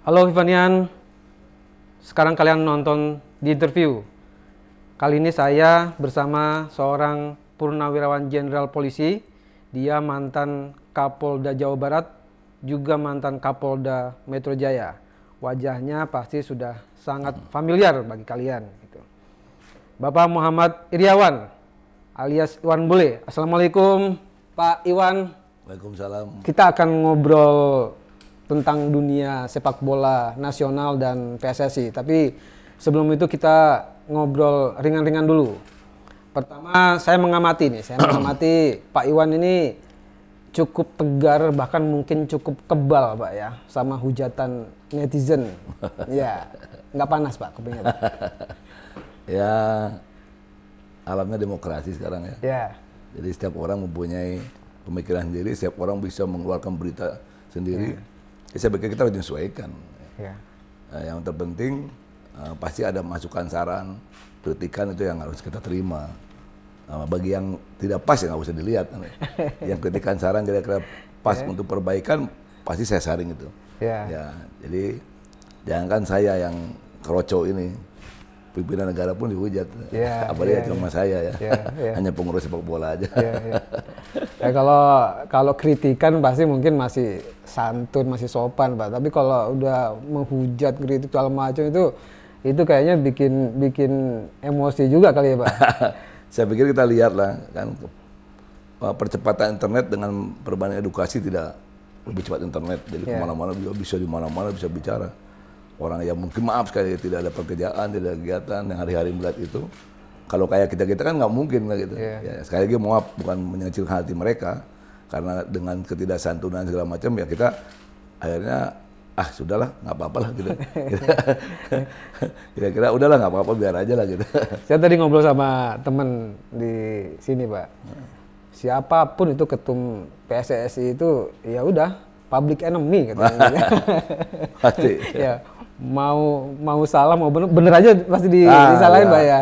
Halo Vivanian, sekarang kalian nonton di interview. Kali ini saya bersama seorang purnawirawan jenderal polisi. Dia mantan Kapolda Jawa Barat, juga mantan Kapolda Metro Jaya. Wajahnya pasti sudah sangat familiar bagi kalian. Gitu. Bapak Muhammad Iriawan alias Iwan Bule. Assalamualaikum Pak Iwan. Waalaikumsalam. Kita akan ngobrol tentang dunia sepak bola nasional dan PSSI. Tapi sebelum itu kita ngobrol ringan-ringan dulu. Pertama saya mengamati Pak Iwan ini cukup tegar, bahkan mungkin cukup kebal Pak ya, sama hujatan netizen. Ya, nggak panas Pak kupingnya Pak. Ya, alamnya demokrasi sekarang ya. Ya. Jadi setiap orang mempunyai pemikiran sendiri, setiap orang bisa mengeluarkan berita sendiri. Ya, saya pikir kita harus menyesuaikan. Ya. Yang terpenting pasti ada masukan, saran, kritikan itu yang harus kita terima. Bagi yang tidak pas ya nggak usah dilihat. Yang kritikan, saran kira-kira pas untuk perbaikan pasti saya saring itu. Ya, jadi jangankan saya yang keroco ini, pimpinan negara pun dihujat. Apalagi cuma saya ya. Hanya pengurus sepak bola aja. Ya, kalau kritikan pasti mungkin masih santun, masih sopan Pak. Tapi kalau udah menghujat, kritik segala macam itu kayaknya bikin emosi juga kali ya Pak. Saya pikir kita lihat lah kan, percepatan internet dengan perubahan edukasi tidak lebih cepat internet. Jadi kemana-mana bisa di mana-mana bisa bicara. Orang yang mungkin maaf sekali tidak ada pekerjaan, tidak ada kegiatan yang hari-hari melihat itu. Kalau kayak kita kan nggak mungkin lah gitu. Ya, sekali lagi maaf, bukan mengecilkan hati mereka, karena dengan ketidaksantunan segala macam ya kita akhirnya sudahlah nggak apa-apa lah gitu. Kira-kira udahlah nggak apa-apa biar aja lah gitu. Saya tadi ngobrol sama teman di sini Pak. Siapapun itu ketum PSSI itu ya udah public enemy katanya. Pasti. Ya, mau salah mau bener aja pasti disalahin Pak ya.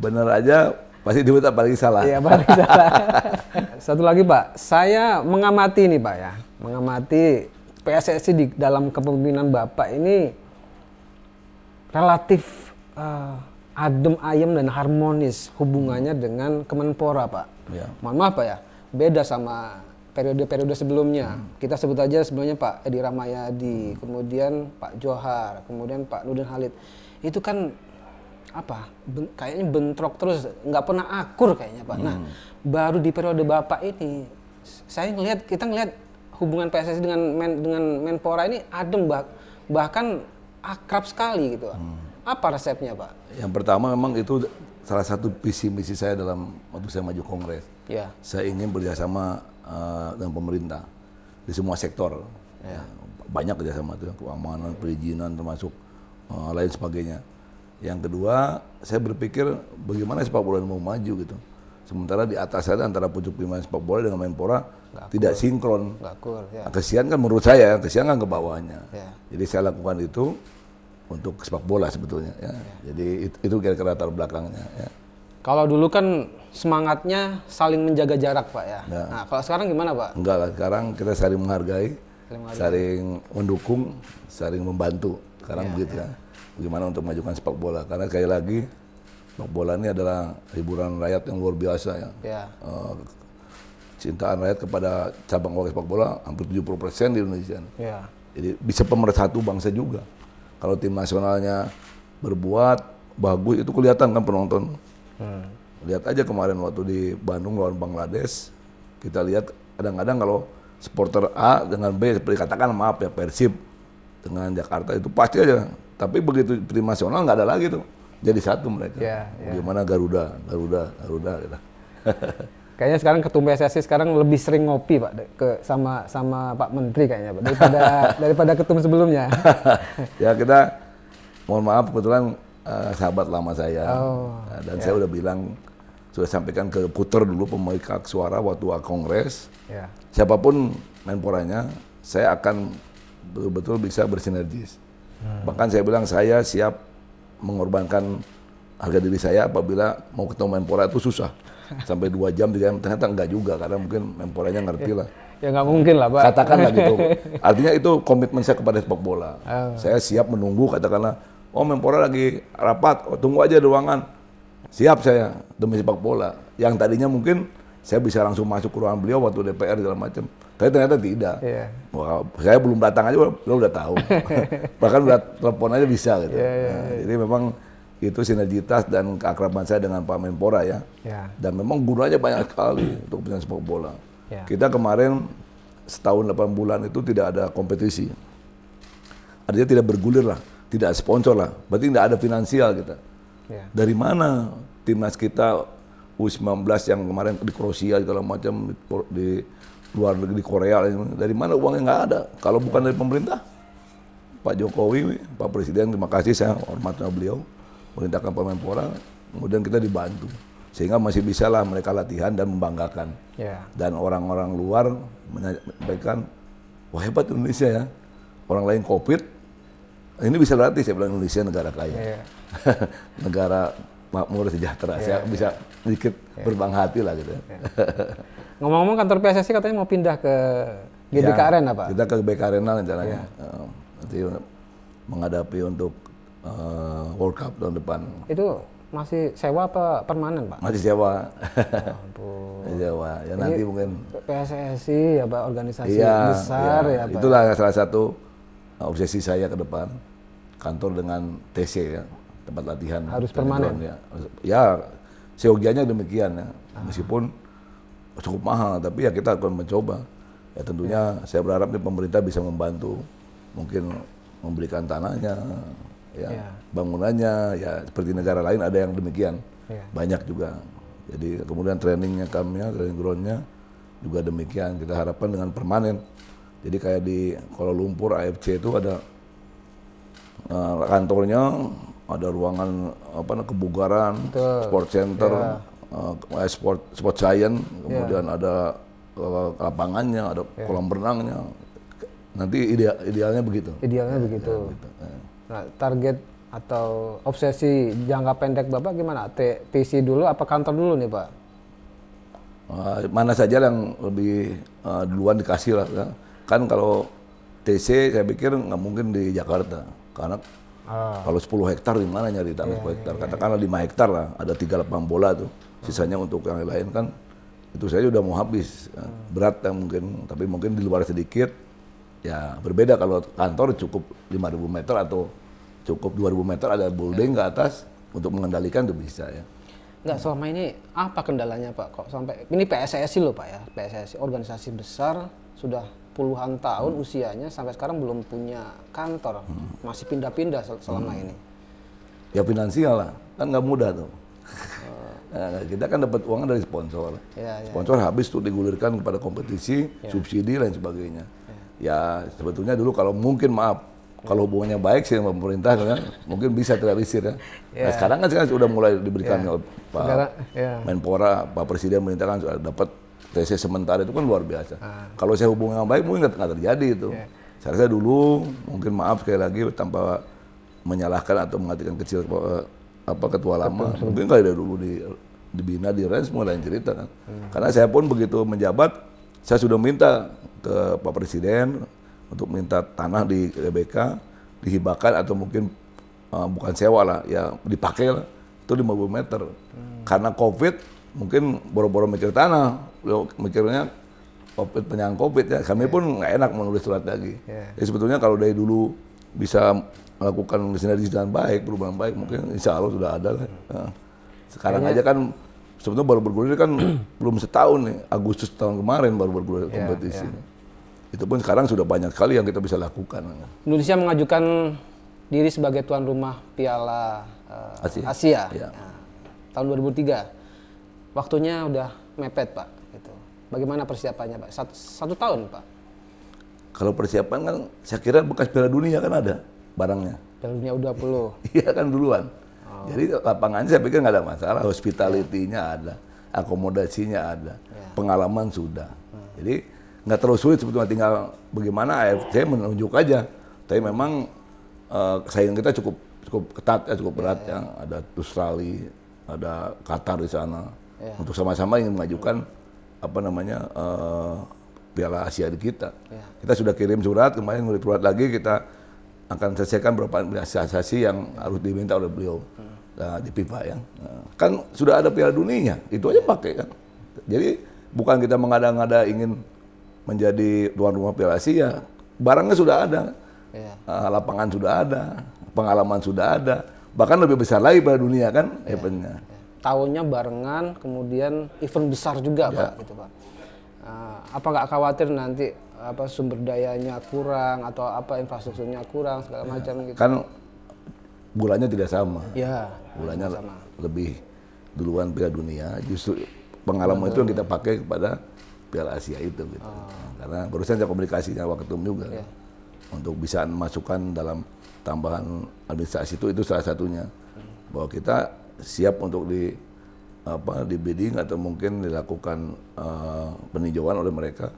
Bener aja pasti dibuat apalagi salah. Iya, apalagi salah. Satu lagi Pak, saya mengamati nih Pak ya, mengamati PSSI di dalam kepemimpinan Bapak ini relatif adem ayem dan harmonis hubungannya dengan Kemenpora Pak. Mohon maaf Pak ya, beda sama periode-periode sebelumnya. Kita sebut aja sebelumnya Pak Edi Rahmayadi, kemudian Pak Johar, kemudian Pak Nurdin Halid. Itu kan kayaknya bentrok terus, nggak pernah akur kayaknya Pak. Nah, baru di periode Bapak ini, kita ngelihat hubungan PSSI dengan Menpora ini adem bahkan akrab sekali gitu. Apa resepnya Pak? Yang pertama memang itu salah satu visi misi saya dalam waktu saya maju Kongres. Saya ingin bekerjasama dengan pemerintah di semua sektor. Banyak kerjasama itu, keamanan, perizinan termasuk lain sebagainya. Yang kedua, saya berpikir bagaimana sepak bola mau maju gitu. Sementara di atas sana antara pucuk pimpinan sepak bola dengan Menpora tidak sinkron. Kesian kan menurut saya, kesian kan ke bawahnya. Jadi saya lakukan itu untuk sepak bola sebetulnya. Jadi itu kira-kira latar belakangnya. Kalau dulu kan semangatnya saling menjaga jarak Pak ya. Nah kalau sekarang gimana Pak? Enggak lah, sekarang kita saling menghargai, saling mendukung, saling membantu. Sekarang begitu ya. Bagaimana untuk memajukan sepak bola? Karena sekali lagi sepak bola ini adalah hiburan rakyat yang luar biasa ya. Cintaan rakyat kepada cabang olahraga sepak bola hampir 70% di Indonesia. Jadi bisa pemersatu bangsa juga. Kalau tim nasionalnya berbuat bagus itu kelihatan kan penonton. Lihat aja kemarin waktu di Bandung lawan Bangladesh, kita lihat kadang-kadang kalau supporter A dengan B seperti katakan maaf ya Persib dengan Jakarta itu pasti aja. Tapi begitu tim nasional nggak ada lagi tuh. Jadi satu mereka. Bagaimana Garuda gitu. Kayaknya sekarang ketum PSSI sekarang lebih sering ngopi Pak sama Pak Menteri kayaknya Pak daripada ketum sebelumnya. Ya kita mohon maaf kebetulan sahabat lama saya. Dan saya udah sudah sampaikan ke Puter dulu pemilik hak suara waktu Kongres. Siapapun Menporanya, saya akan betul-betul bisa bersinergis. Bahkan saya bilang saya siap mengorbankan harga diri saya apabila mau ketemu Menpora itu susah. Sampai 2 jam, 3 jam, ternyata enggak juga, karena mungkin Menporanya ngerti lah. Ya nggak mungkin lah, Pak. Katakanlah gitu. Artinya itu komitmen saya kepada sepak bola. Saya siap menunggu, katakanlah, oh Menpora lagi rapat, oh, tunggu aja di ruangan. Siap saya demi sepak bola. Yang tadinya mungkin saya bisa langsung masuk ke ruangan beliau waktu DPR segala macam. Tapi ternyata tidak. Yeah. Wah, saya belum datang aja, beliau udah tahu. Bahkan udah telepon aja bisa gitu. Jadi memang itu sinergitas dan keakraban saya dengan Pak Menpora ya. Dan memang gunanya banyak sekali untuk kepentingan sepak bola. Kita kemarin setahun 8 bulan itu tidak ada kompetisi. Artinya tidak bergulir lah, tidak sponsor lah. Berarti tidak ada finansial kita. Dari mana timnas kita U19 yang kemarin di Kroasia segala macam di luar negeri di Korea, dari mana uangnya nggak ada? Kalau bukan dari pemerintah, Pak Jokowi, Pak Presiden, terima kasih, saya hormatnya beliau merintahkan Pak Menpora, kemudian kita dibantu sehingga masih bisa lah mereka latihan dan membanggakan. Dan orang-orang luar menyampaikan, wah hebat Indonesia ya, orang lain COVID, ini bisa latih. Saya bilang Indonesia negara kaya, negara makmur sejahtera. Saya bisa sedikit berbangga hati lah gitu. Ngomong-ngomong, kantor PSSI katanya mau pindah ke GBK Arena, Pak? Kita ke GBK Arena rencananya. Nanti menghadapi untuk World Cup tahun depan. Itu masih sewa apa permanen, Pak? Masih sewa. Ampun. Sewa. Ya ini nanti mungkin PSSI ya, Pak, organisasi besar ya, Pak. Itulah salah satu obsesi saya ke depan. Kantor dengan TC ya, tempat latihan. Harus permanen. Ya, seyogianya demikian ya. Meskipun cukup mahal, tapi ya kita akan mencoba. Ya tentunya saya berharap nih pemerintah bisa membantu, mungkin memberikan tanahnya, bangunannya, ya seperti negara lain ada yang demikian, banyak juga. Jadi kemudian trainingnya training groundnya juga demikian. Kita harapkan dengan permanen. Jadi kayak di Kuala Lumpur AFC itu ada kantornya, ada ruangan kebugaran, sport center. Sport science, kemudian ada lapangannya, ada kolam renangnya. Nanti idealnya begitu. Idealnya begitu. Nah, target atau obsesi jangka pendek Bapak gimana? PC dulu apa kantor dulu nih, Pak? Mana saja yang lebih duluan dikasih lah. Ya. Kan kalau TC saya pikir nggak mungkin di Jakarta, karena kalau 10 hektar di mana nyari tanah 10 hektar? Katakanlah 5 hektar lah, ada 3 lapangan bola tuh. Sisanya untuk yang lain kan itu saya udah mau habis. Berat yang mungkin, tapi mungkin di luar sedikit. Ya berbeda kalau kantor cukup 5.000 meter atau cukup 2.000 meter ada building ke atas untuk mengendalikan itu bisa ya. Enggak, selama ini apa kendalanya, Pak? Kok sampai ini PSSI loh, Pak ya. PSSI organisasi besar sudah puluhan tahun usianya sampai sekarang belum punya kantor. Masih pindah-pindah selama ini. Ya finansial lah, kan nggak mudah tuh. Nah, kita kan dapat uang dari sponsor. Sponsor habis tuh digulirkan kepada kompetisi, subsidi dan sebagainya. Ya sebetulnya dulu kalau mungkin kalau hubungannya baik sih sama pemerintah kan mungkin bisa terrealisir ya. Nah, sekarang kan sudah mulai diberikan Pak Menpora, Pak Presiden merintahkan sudah dapat TC sementara, itu kan luar biasa. Kalau saya hubungan baik mungkin nggak terjadi itu. Saya rasa dulu mungkin sekali lagi tanpa menyalahkan atau mengatakan kecil ketua lama, mungkin kalau dari dulu dibina, direns, semua lain cerita kan. Karena saya pun begitu menjabat, saya sudah minta ke Pak Presiden untuk minta tanah di GBK dihibahkan atau mungkin bukan sewa lah, ya dipakai lah, itu 50 meter. Karena COVID, mungkin boro-boro mikir tanah, mikirnya COVID, penyakit COVID ya. Kami pun nggak enak menulis surat lagi. Jadi sebetulnya kalau dari dulu bisa melakukan sinergi dengan baik, perubahan baik, mungkin insya Allah sudah ada lah. Sekarang aja kan sebetulnya baru bergulir kan belum setahun nih, Agustus tahun kemarin baru bergulir kompetisi. Itu pun sekarang sudah banyak sekali yang kita bisa lakukan. Indonesia mengajukan diri sebagai tuan rumah Piala Asia. Tahun 2003. Waktunya udah mepet, Pak. Gitu. Bagaimana persiapannya, Pak? Satu tahun, Pak. Kalau persiapan kan saya kira bekas Piala Dunia kan ada barangnya. Piala Dunia U20. Iya kan duluan. Jadi lapangannya saya pikir nggak ada masalah, hospitality-nya ada, akomodasinya ada, pengalaman sudah. Jadi nggak terlalu sulit sebetulnya, tinggal bagaimana AFC menunjuk aja. Tapi memang saingan kita cukup cukup ketat ya, cukup berat ya. Ada Australia, ada Qatar di sana. Untuk sama-sama ingin mengajukan Piala Asia di kita. Kita sudah kirim surat, kemarin ngirim surat lagi, kita akan selesaikan beberapa administrasi yang harus diminta oleh beliau di FIFA ya. Kan sudah ada Piala Dunia, itu aja pakai kan. Jadi bukan kita mengada-ngada ingin menjadi tuan rumah Piala Asia, barangnya sudah ada, lapangan sudah ada, pengalaman sudah ada, bahkan lebih besar lagi Piala Dunia kan eventnya. Tahunnya barengan, kemudian event besar juga Pak, gitu Pak. Apa nggak khawatir nanti sumber dayanya kurang atau infrastrukturnya kurang segala macam gitu? Kan bulannya tidak sama. Ya. Bulannya lebih duluan Piala Dunia. Justru pengalaman itu yang kita pakai kepada Piala Asia itu gitu. Karena barusan saya komunikasi dengan Waketum juga untuk bisa masukkan dalam tambahan administrasi itu salah satunya. Bahwa kita siap untuk di bidding atau mungkin dilakukan peninjauan oleh mereka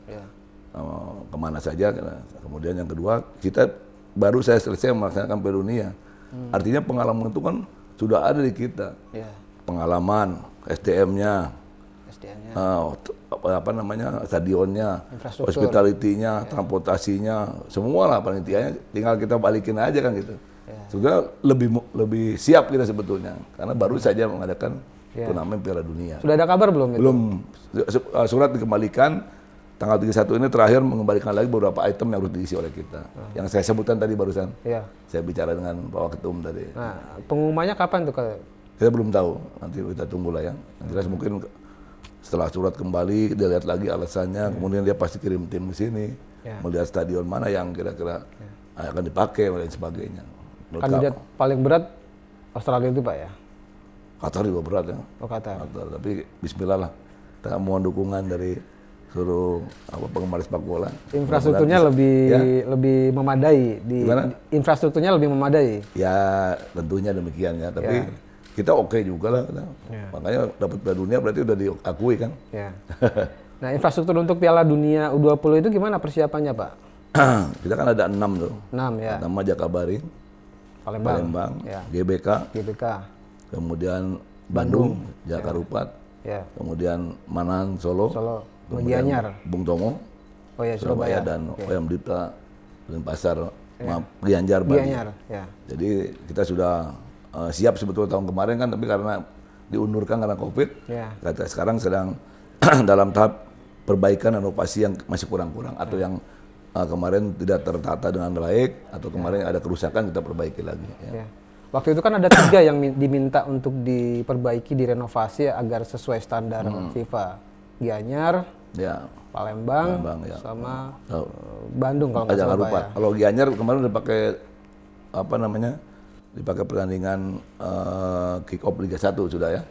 kemana saja. Kemudian yang kedua, kita baru saya selesai melaksanakan Piala Dunia. Artinya pengalaman itu kan sudah ada di kita. Pengalaman, SDM-nya, stadionnya, hospitality-nya, transportasinya, semua lah panitianya. Tinggal kita balikin aja kan gitu. Sudah lebih siap kita sebetulnya, karena baru saja mengadakan turnamen Piala Dunia. Sudah ada kabar belum? Belum. Surat dikembalikan tanggal 31 ini terakhir mengembalikan lagi beberapa item yang harus diisi oleh kita. Yang saya sebutkan tadi barusan. Saya bicara dengan Pak Waketum tadi. Nah, pengumumannya kapan tuh? Kita belum tahu. Nanti kita tunggu lah ya. Jelas mungkin setelah surat kembali dia lihat lagi alasannya, kemudian dia pasti kirim tim ke sini, melihat stadion mana yang kira-kira akan dipakai dan sebagainya. Kandidat paling berat Australia itu Pak ya? Qatar juga berat ya. Qatar. Tapi bismillah lah. Kita mohon dukungan dari seluruh penggemar sepak bola. Infrastrukturnya lebih memadai infrastrukturnya lebih memadai. Ya, tentunya demikian ya, tapi kita oke juga lah. Makanya dapat Piala Dunia berarti udah diakui kan. Nah, infrastruktur untuk Piala Dunia U20 itu gimana persiapannya, Pak? Kita kan ada 6 tuh. 6 ya. Pertama Jakabaring, Palembang, GBK, kemudian Bandung, Jakarupat, kemudian Manan, Solo, Gianyar, Bung Tomo, Surabaya, dan Oyam Dipta, Denpasar, Gianyar, Bali. Jadi kita sudah siap sebetulnya tahun kemarin kan, tapi karena diundurkan karena COVID, kita sekarang sedang dalam tahap perbaikan dan inovasi yang masih kurang-kurang atau yang kemarin tidak tertata dengan baik atau kemarin ada kerusakan, kita perbaiki lagi. Waktu itu kan ada 3 yang diminta untuk diperbaiki, direnovasi agar sesuai standar FIFA. Gianyar, Palembang, sama Bandung kalau nggak salah Pak ya. Kalau Gianyar kemarin udah pakai dipakai pertandingan kick off Liga 1 sudah ya.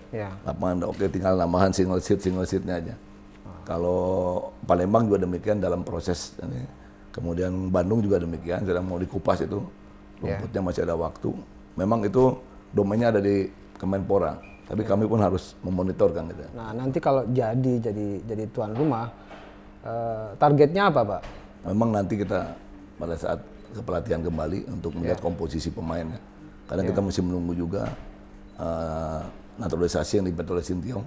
Lapangan oke, tinggal nambahan single seatnya aja. Kalau Palembang juga demikian dalam proses ini. Kemudian Bandung juga demikian, sedang mau dikupas itu, rumputnya masih ada waktu. Memang itu domainnya ada di Kemenpora, tapi kami pun harus memonitorkan gitu. Nah, nanti kalau jadi tuan rumah, targetnya apa Pak? Memang nanti kita pada saat kepelatihan kembali untuk melihat komposisi pemainnya. Karena kita masih menunggu juga naturalisasi yang dibuat oleh Sinteyong,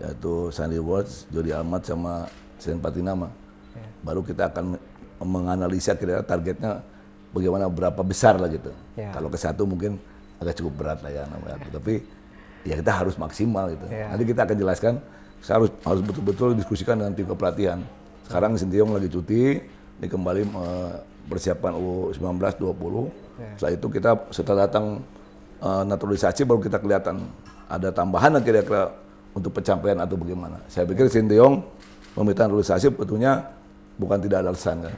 yaitu Sandy Watts, Jody Almat, sama Sen Patinama. Baru kita akan menganalisa kira-kira targetnya bagaimana, berapa besar lah gitu. Kalau ke 1 mungkin agak cukup berat lah ya namanya. Tapi ya kita harus maksimal gitu. Nanti kita akan jelaskan, harus betul-betul diskusikan dengan tim kepelatihan. Sekarang Sinteyong lagi cuti, ini kembali persiapan U19 20. Setelah itu kita setelah datang naturalisasi baru kita kelihatan ada tambahan kira-kira untuk pencapaian atau bagaimana. Saya pikir Sinteyong meminta naturalisasi betulnya bukan tidak ada alasan kan.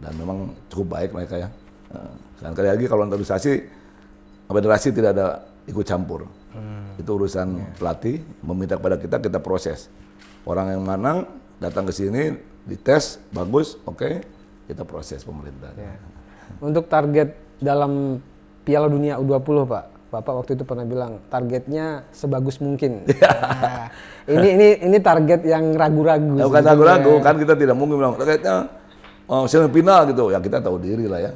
Dan memang cukup baik mereka ya. Dan kali lagi kalau naturalisasi, federasi tidak ada ikut campur. Itu urusan pelatih, meminta kepada kita proses. Orang yang mana datang ke sini, dites, bagus, oke, kita proses pemerintah. Untuk target dalam Piala Dunia U20 Pak, Bapak waktu itu pernah bilang targetnya sebagus mungkin. Nah, ini target yang ragu-ragu. Bukan ragu-ragu, kan kita tidak mungkin bilang targetnya semifinal gitu. Ya kita tahu diri lah ya.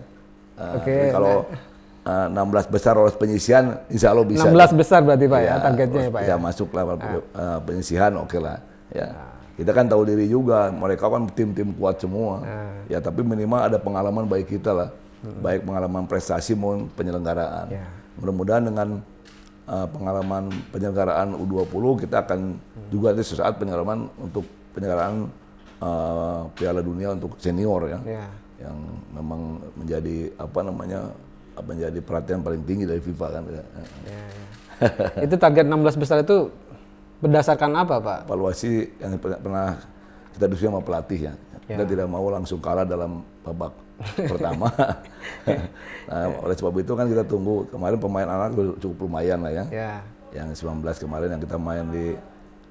Kalau 16 besar lolos penyisihan, insya Allah bisa. 16 besar berarti Pak ya targetnya ya Pak ya? Bisa masuk lah penyisihan, oke lah. Ya. Kita kan tahu diri juga, mereka kan tim-tim kuat semua. Ya tapi minimal ada pengalaman baik kita lah. Baik pengalaman prestasi maupun penyelenggaraan. Mudah-mudahan dengan pengalaman penyelenggaraan U20 kita akan juga ada sesaat penyelenggaraan untuk penyelenggaraan Piala Dunia untuk senior ya, yang memang menjadi menjadi perhatian paling tinggi dari FIFA kan. Itu target 16 besar itu berdasarkan apa Pak? Evaluasi yang pernah kita diskusi sama pelatih ya. Kita tidak mau langsung kalah dalam babak pertama. Nah, oleh sebab itu kan kita tunggu, kemarin pemain anak cukup lumayan lah ya. Yang 19 kemarin yang kita main di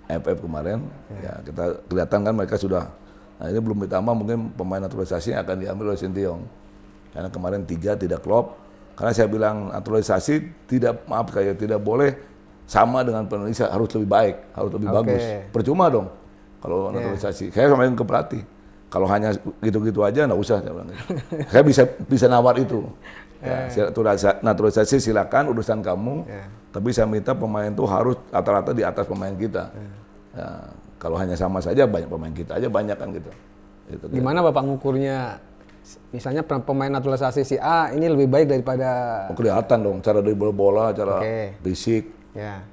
AFF kemarin, ya kita kelihatan kan mereka sudah. Nah ini belum ditambah mungkin pemain naturalisasi yang akan diambil oleh Sinteyong. Karena kemarin 3 tidak klop. Karena saya bilang naturalisasi tidak boleh sama dengan Indonesia, harus lebih baik, harus lebih bagus. Percuma dong kalau naturalisasi. Saya kemarin ke pelatih. Kalau hanya gitu-gitu aja nggak usah. Saya bilang gitu. Saya bisa nawar itu. Naturalisasi silakan urusan kamu. Tapi saya minta pemain itu harus rata-rata di atas pemain kita. Ya, kalau hanya sama saja banyak pemain kita aja banyak kan gitu. Gimana Bapak ngukurnya? Misalnya pemain naturalisasi si A ini lebih baik daripada... Kelihatan dong, cara dribble bola, cara fisik,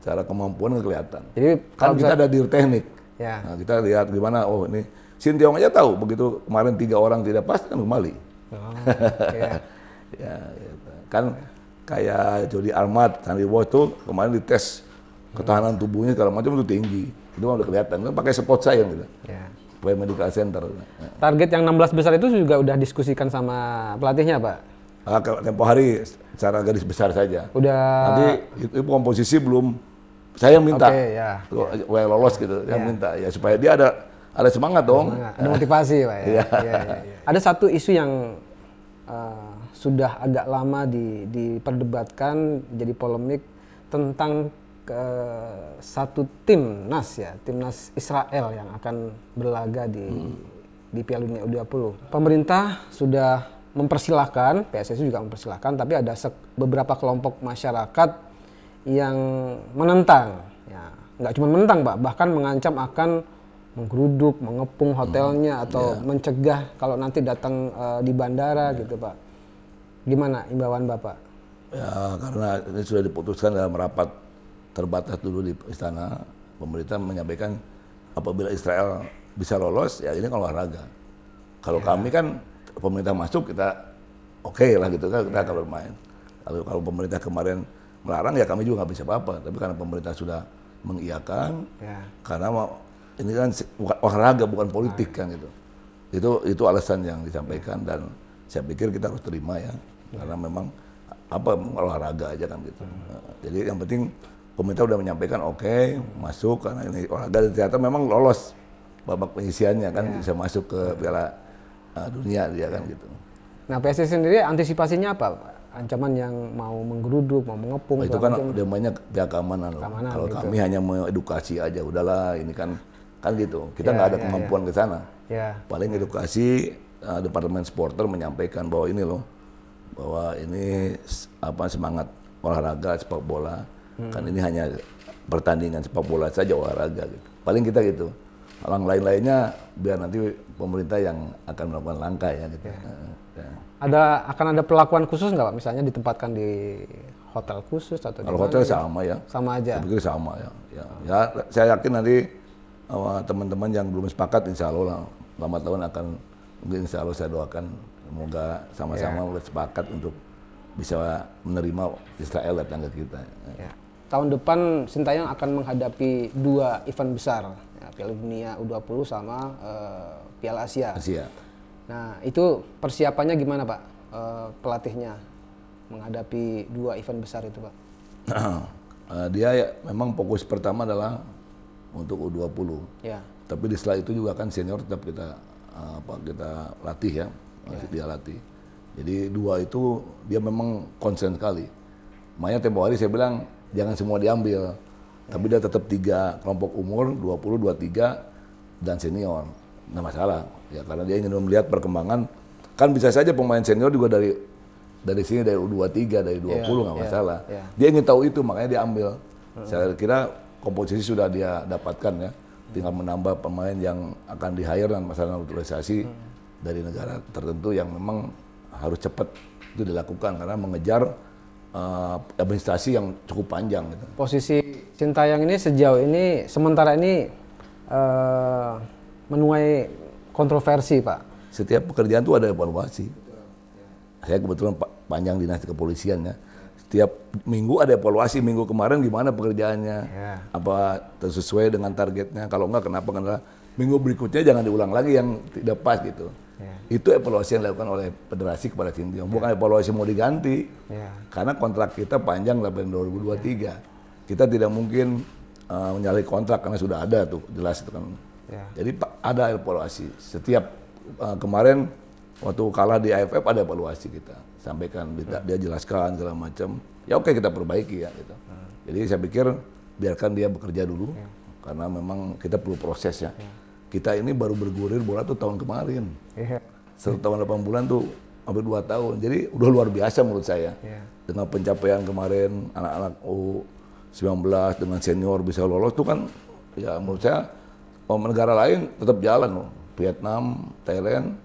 cara kemampuan kelihatan. Jadi kan kita ada dir teknik. Nah, kita lihat gimana, oh ini Sinteyong aja tahu begitu kemarin 3 orang tidak pas kan kembali. Ya, gitu. Kan kayak Jody Almat, Sandi Wo itu kemarin dites ketahanan tubuhnya segala macam itu tinggi. Itu udah kelihatan, kan pakai sport science gitu. Play Medical Center. Target yang 16 besar itu juga udah diskusikan sama pelatihnya Pak? Tempo hari secara garis besar saja. Udah. Nanti itu komposisi belum, saya yang minta. Lolos gitu, yang minta ya supaya dia ada semangat dong. Ada motivasi Pak ya. Ada satu isu yang sudah agak lama diperdebatkan, jadi polemik tentang satu timnas Israel yang akan berlaga di Piala Dunia U20. Pemerintah sudah mempersilahkan, PSSI juga mempersilahkan, tapi ada beberapa kelompok masyarakat yang menentang. Ya, nggak cuma menentang Pak, bahkan mengancam akan menggeruduk, mengepung hotelnya atau mencegah kalau nanti datang di bandara gitu Pak. Gimana imbauan Bapak? Ya karena ini sudah diputuskan dalam rapat terbatas dulu di istana, pemerintah menyampaikan apabila Israel bisa lolos, ya ini kan olahraga. Kalau kami kan pemerintah masuk kita oke lah gitu kan, kita akan bermain. Lalu kalau pemerintah kemarin melarang ya kami juga nggak bisa apa-apa. Tapi karena pemerintah sudah mengiyakan, karena ini kan olahraga bukan politik kan gitu. Itu alasan yang disampaikan dan saya pikir kita harus terima ya, karena memang olahraga aja kan gitu. Jadi yang penting pemerintah udah menyampaikan masuk karena ini olahraga dan ternyata memang lolos babak penyisiannya kan bisa masuk ke Piala Dunia dia kan gitu. Nah PSSI sendiri antisipasinya apa? Ancaman yang mau menggeruduk, mau mengepung? Itu kan udah banyak pihak keamanan. Kalau gitu. Kami hanya mengedukasi aja, udahlah ini kan gitu. Kita nggak ada kemampuan ke sana. Paling edukasi, Departemen Supporter menyampaikan bahwa ini loh, bahwa ini semangat olahraga sepak bola. Kan ini hanya pertandingan sepak bola saja olahraga gitu. Paling kita gitu. Hal lain-lainnya biar nanti pemerintah yang akan melakukan langkah ya gitu. Akan ada perlakuan khusus nggak Pak? Misalnya ditempatkan di hotel khusus atau kalau hotel sama ya. Sama aja. Saya pikir sama ya. Ya saya yakin nanti teman-teman yang belum sepakat insya Allah lah, lambat laun akan mungkin insya Allah saya doakan semoga sama-sama bersepakat untuk bisa menerima Israel datang ke kita. Tahun depan Sintayong akan menghadapi 2 event besar, Piala Dunia U20 sama Piala Asia. Nah itu persiapannya gimana Pak, pelatihnya menghadapi 2 event besar itu Pak? Dia memang fokus pertama adalah untuk U20. Tapi setelah itu juga kan senior tetap kita latih ya, dia latih. Jadi 2 itu dia memang konsen sekali. Makanya tempo hari saya bilang jangan semua diambil, tapi dia tetap 3 kelompok umur 20, 23 dan senior. Nggak masalah ya karena dia ingin melihat perkembangan. Kan bisa saja pemain senior juga dari dari sini dari U23, dari 20 nggak masalah. Dia ingin tahu itu, makanya dia ambil. Saya kira komposisi sudah dia dapatkan ya. Tinggal menambah pemain yang akan di-hire dan masalah naturalisasi dari negara tertentu yang memang harus cepat itu dilakukan karena mengejar administrasi yang cukup panjang. Gitu. Posisi Sintayong ini sejauh ini sementara ini menuai kontroversi, Pak. Setiap pekerjaan itu ada evaluasi. Saya kebetulan panjang dinas kepolisian ya. Setiap minggu ada evaluasi, minggu kemarin gimana pekerjaannya, apa sesuai dengan targetnya, kalau enggak kenapa, karena minggu berikutnya jangan diulang lagi yang tidak pas gitu. Itu evaluasi yang dilakukan oleh federasi kepada Sintayong, bukan evaluasi mau diganti, karena kontrak kita panjang sampai 2023. Kita tidak mungkin menyalahi kontrak karena sudah ada tuh, jelas itu kan. Jadi ada evaluasi, setiap kemarin waktu kalah di AFF ada evaluasi kita. Sampaikan, dia jelaskan segala macam. Ya oke, kita perbaiki ya gitu. Jadi saya pikir biarkan dia bekerja dulu karena memang kita perlu proses ya. Kita ini baru bergulir bola tuh tahun kemarin. Setahun 8 bulan tuh hampir 2 tahun. Jadi udah luar biasa menurut saya. Dengan pencapaian kemarin anak-anak U19 dengan senior bisa lolos tuh kan ya menurut saya negara lain tetap jalan loh. Vietnam, Thailand.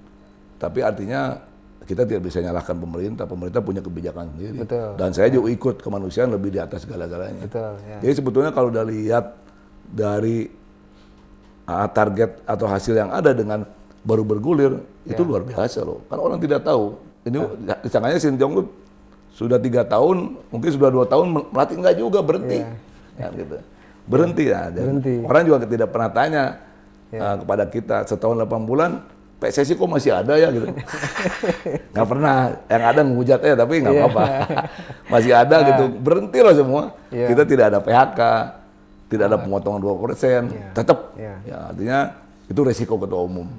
Tapi artinya kita tidak bisa nyalahkan pemerintah punya kebijakan sendiri. Betul. Dan saya juga ikut kemanusiaan lebih di atas segala-galanya. Jadi sebetulnya kalau udah lihat dari target atau hasil yang ada dengan baru bergulir, itu luar biasa loh. Kan orang tidak tahu. Ini disangkanya Sintayong sudah 3 tahun, mungkin sudah 2 tahun melatih, enggak juga, berhenti. Kan gitu. Berhenti ya. Orang juga tidak pernah tanya kepada kita setahun 8 bulan, PSSI kok masih ada ya gitu. Nggak pernah, yang ada menghujat ya, tapi nggak apa-apa. Masih ada gitu, berhenti loh semua. Kita tidak ada PHK, tidak ada pemotongan 2%, tetap. Ya, artinya itu resiko ketua umum.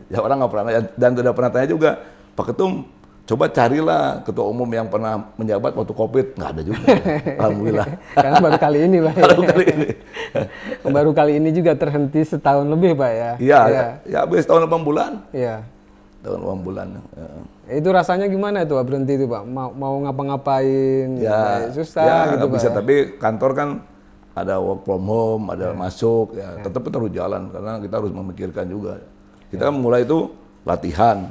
Ya, orang nggak pernah, dan tidak pernah tanya juga, Pak Ketum, coba carilah ketua umum yang pernah menjabat waktu COVID, nggak ada juga. Alhamdulillah. Karena baru kali ini, Pak. Baru kali ini. Baru kali ini juga terhenti setahun lebih, Pak ya. Iya, ya habis tahun 8 bulan. Iya. Tahun 8 bulan. Itu rasanya gimana itu, Pak, berhenti itu, Pak? Mau ngapa-ngapain, ya, susah gitu, Pak. Bisa, ya? tapi kantor kan ada work from home, ada masuk, ya tetap terus jalan karena kita harus memikirkan juga. Kita mulai itu latihan,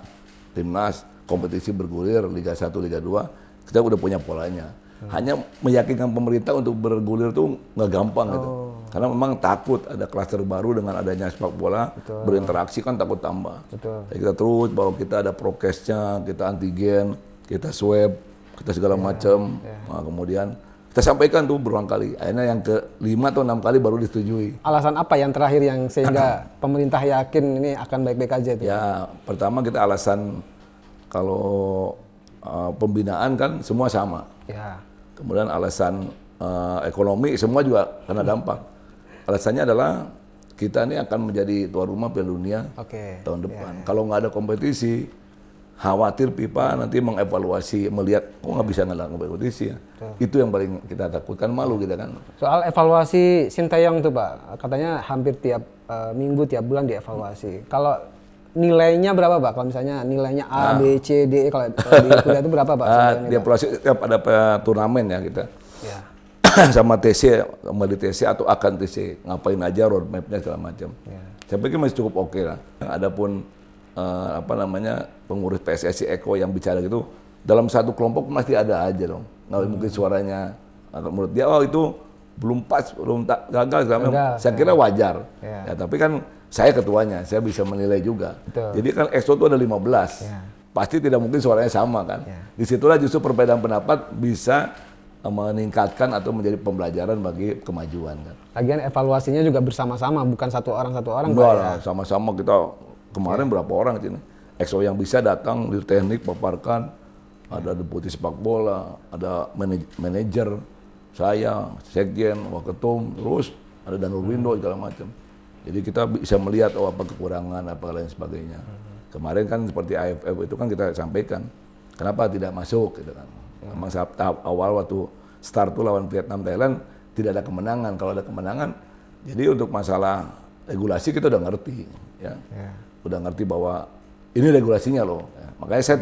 timnas, kompetisi bergulir, Liga 1, Liga 2, kita udah punya polanya. Hanya meyakinkan pemerintah untuk bergulir tuh nggak gampang gitu. Karena memang takut ada klaster baru dengan adanya sepak bola, berinteraksi kan takut tambah. Jadi kita terus bahwa kita ada prokesnya, kita antigen, kita swab, kita segala macam. Nah, kemudian kita sampaikan tuh berulang kali. Akhirnya yang ke-5 atau 6 kali baru disetujui. Alasan apa yang terakhir yang sehingga pemerintah yakin ini akan baik-baik aja itu? Ya, pertama kita alasan kalau pembinaan kan semua sama. Kemudian alasan ekonomi semua juga kena dampak. Alasannya adalah kita ini akan menjadi tuan rumah Piala Dunia tahun depan. Kalau nggak ada kompetisi, khawatir FIFA nanti mengevaluasi, melihat kok nggak bisa ngelakuin kompetisi ya. Itu yang paling kita takutkan, malu kita kan. Soal evaluasi Sintayong tuh, Pak, katanya hampir tiap minggu, tiap bulan dievaluasi. Kalau nilainya berapa, Pak? Kalau misalnya nilainya A, B, C, D, kalau di kuliah itu berapa, Pak? Dievaluasi tiap ada turnamen ya kita. Sama TC, kembali TC atau akan TC, ngapain aja roadmap-nya segala macam. Saya pikir masih cukup oke lah. Adapun pengurus PSSI Eko yang bicara gitu, dalam satu kelompok pasti ada aja dong. Nggak mungkin suaranya menurut dia itu belum pas, gagal segala macam. Saya kira wajar. Ya, tapi kan saya ketuanya, saya bisa menilai juga. Jadi kan EXO itu ada 15. Pasti tidak mungkin suaranya sama kan. Disitulah justru perbedaan pendapat bisa meningkatkan atau menjadi pembelajaran bagi kemajuan kan. Lagian evaluasinya juga bersama-sama, bukan satu orang Enggak lah, sama-sama kita kemarin berapa orang sini. EXO yang bisa datang di teknik paparkan, ada deputi sepak bola, ada manajer, saya, sekjen, waketum, terus ada Danur Windo segala macam. Jadi kita bisa melihat apa kekurangan, apa lain sebagainya. Kemarin kan seperti AFF itu kan kita sampaikan, kenapa tidak masuk gitu kan. Memang tahap awal waktu start tuh lawan Vietnam, Thailand tidak ada kemenangan. Kalau ada kemenangan, jadi untuk masalah regulasi kita udah ngerti, udah ngerti bahwa ini regulasinya loh. Makanya saya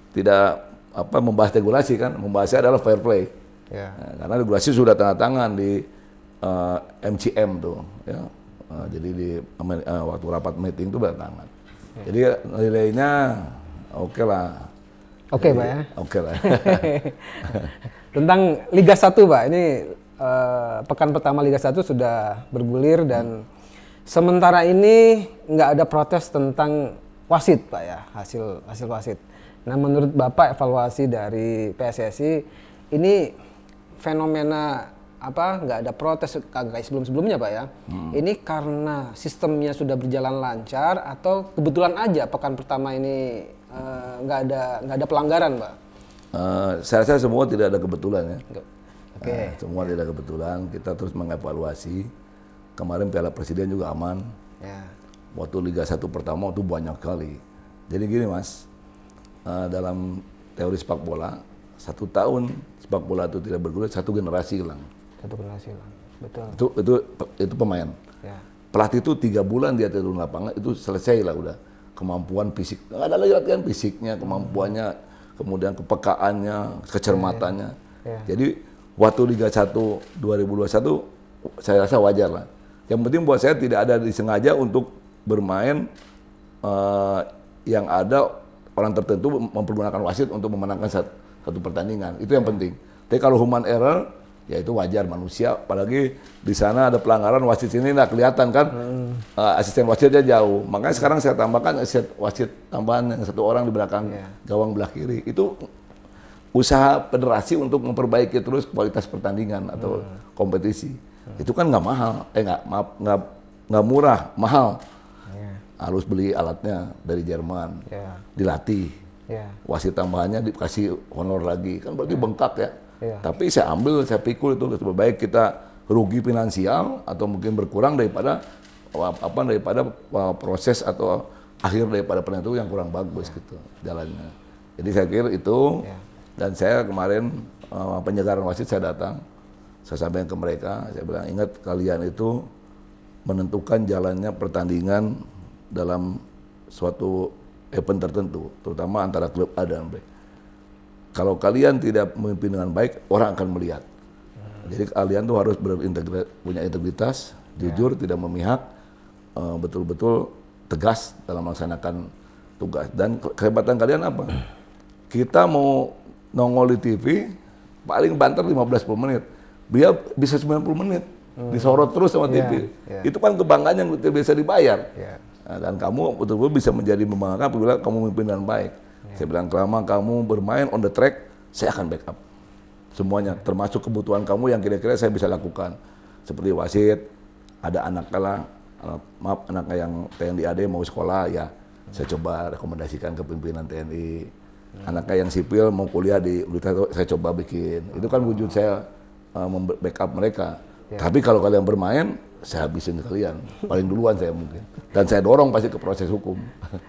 tidak membahas regulasi kan, membahasnya adalah fair play. Ya. Nah, karena regulasi sudah tanda tangan di MCM tuh, ya. Jadi di waktu rapat meeting itu bertangan. Ya. Jadi nilainya oke lah. Oke, Pak ya. Oke lah. Tentang Liga 1, Pak. Ini pekan pertama Liga 1 sudah bergulir dan sementara ini nggak ada protes tentang wasit, Pak ya, hasil wasit. Nah, menurut Bapak evaluasi dari PSSI ini fenomena nggak ada protes kayak sebelum-sebelumnya, Pak ya. Ini karena sistemnya sudah berjalan lancar atau kebetulan aja pekan pertama ini nggak ada pelanggaran, Pak? Saya rasa semua tidak ada kebetulan ya. Oke. Semua tidak ada kebetulan. Kita terus mengevaluasi. Kemarin Piala Presiden juga aman. Ya. Waktu Liga 1 pertama itu banyak kali. Jadi gini Mas, dalam teori sepak bola, 1 tahun sepak bola itu tidak bergulir, 1 generasi hilang. 1 generasi hilang, betul. Itu pemain. Ya. Pelatih itu 3 bulan dia turun lapangan, itu selesai lah udah. Kemampuan fisik, nggak ada lagi latihan fisiknya, kemampuannya, kemudian kepekaannya, kecermatannya. Ya. Jadi waktu Liga 1 2021 saya rasa wajar lah. Yang penting buat saya tidak ada disengaja untuk bermain yang ada orang tertentu mempergunakan wasit untuk memenangkan satu pertandingan. Itu yang penting. Tapi kalau human error, ya itu wajar manusia. Apalagi di sana ada pelanggaran wasit sini nggak kelihatan kan. Asisten wasitnya jauh. Makanya sekarang saya tambahkan asisten wasit tambahan yang 1 orang di belakang gawang belah kiri. Itu usaha federasi untuk memperbaiki terus kualitas pertandingan atau kompetisi. Itu kan nggak mahal, nggak murah, mahal. Harus beli alatnya dari Jerman, dilatih. Wasit tambahannya dikasih honor lagi, kan berarti bengkak ya. Tapi saya pikul itu lebih baik kita rugi finansial atau mungkin berkurang daripada proses atau akhir daripada pertandingan itu yang kurang bagus gitu jalannya. Jadi saya kira itu. Dan saya kemarin penyegaran wasit saya datang. Saya sampaikan ke mereka, saya bilang ingat kalian itu menentukan jalannya pertandingan dalam suatu event tertentu, terutama antara klub A dan B. Kalau kalian tidak memimpin dengan baik, orang akan melihat. Jadi kalian tuh harus punya integritas, jujur, tidak memihak, betul-betul tegas dalam melaksanakan tugas. Dan kehebatan kalian apa? Kita mau nongol di TV, paling banter 15-10 menit. Dia bisa 90 menit, disorot terus sama TV. Itu kan kebanggaan yang bisa dibayar. Nah, dan kamu betul-betul bisa menjadi membanggakan apabila kamu memimpin dengan baik. Saya bilang, selama kamu bermain on the track, saya akan backup. Semuanya, termasuk kebutuhan kamu yang kira-kira saya bisa lakukan. Seperti wasit, ada anaknya yang TNI AD mau sekolah, ya saya coba rekomendasikan ke pimpinan TNI. Anaknya yang sipil mau kuliah di universitas, saya coba bikin. Itu kan wujud saya backup mereka. Tapi kalau kalian bermain, saya habisin kalian. Paling duluan saya mungkin. Dan saya dorong pasti ke proses hukum.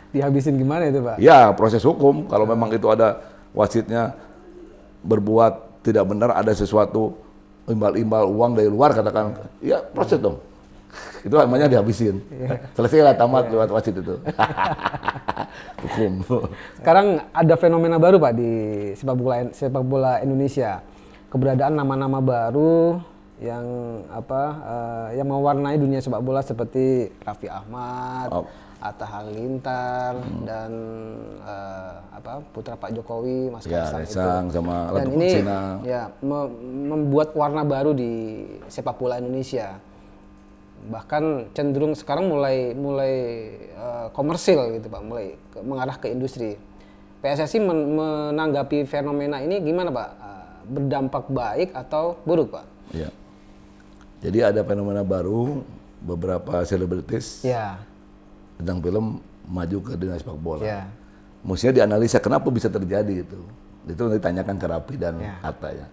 Dihabisin gimana itu, Pak? Ya, proses hukum. Kalau memang itu ada wasitnya berbuat tidak benar, ada sesuatu imbal-imbal uang dari luar, katakan, ya proses dong. Itu namanya dihabisin. Selesai lah, tamat lewat wasit itu. Hukum. Sekarang ada fenomena baru, Pak, di sepak bola Indonesia. Keberadaan nama-nama baru yang yang mewarnai dunia sepak bola seperti Raffi Ahmad, Atta Halilintar dan putra Pak Jokowi, Mas Kaisang sama dan ini membuat warna baru di sepak bola Indonesia. Bahkan cenderung sekarang mulai komersil gitu, Pak, mulai mengarah ke industri. PSSI menanggapi fenomena ini gimana, Pak? Berdampak baik atau buruk, Pak? Ya. Jadi ada fenomena baru, beberapa selebritis tentang film maju ke dunia sepak bola. Mestinya dianalisa kenapa bisa terjadi itu. Itu ditanyakan ke Raffi dan Atta ya.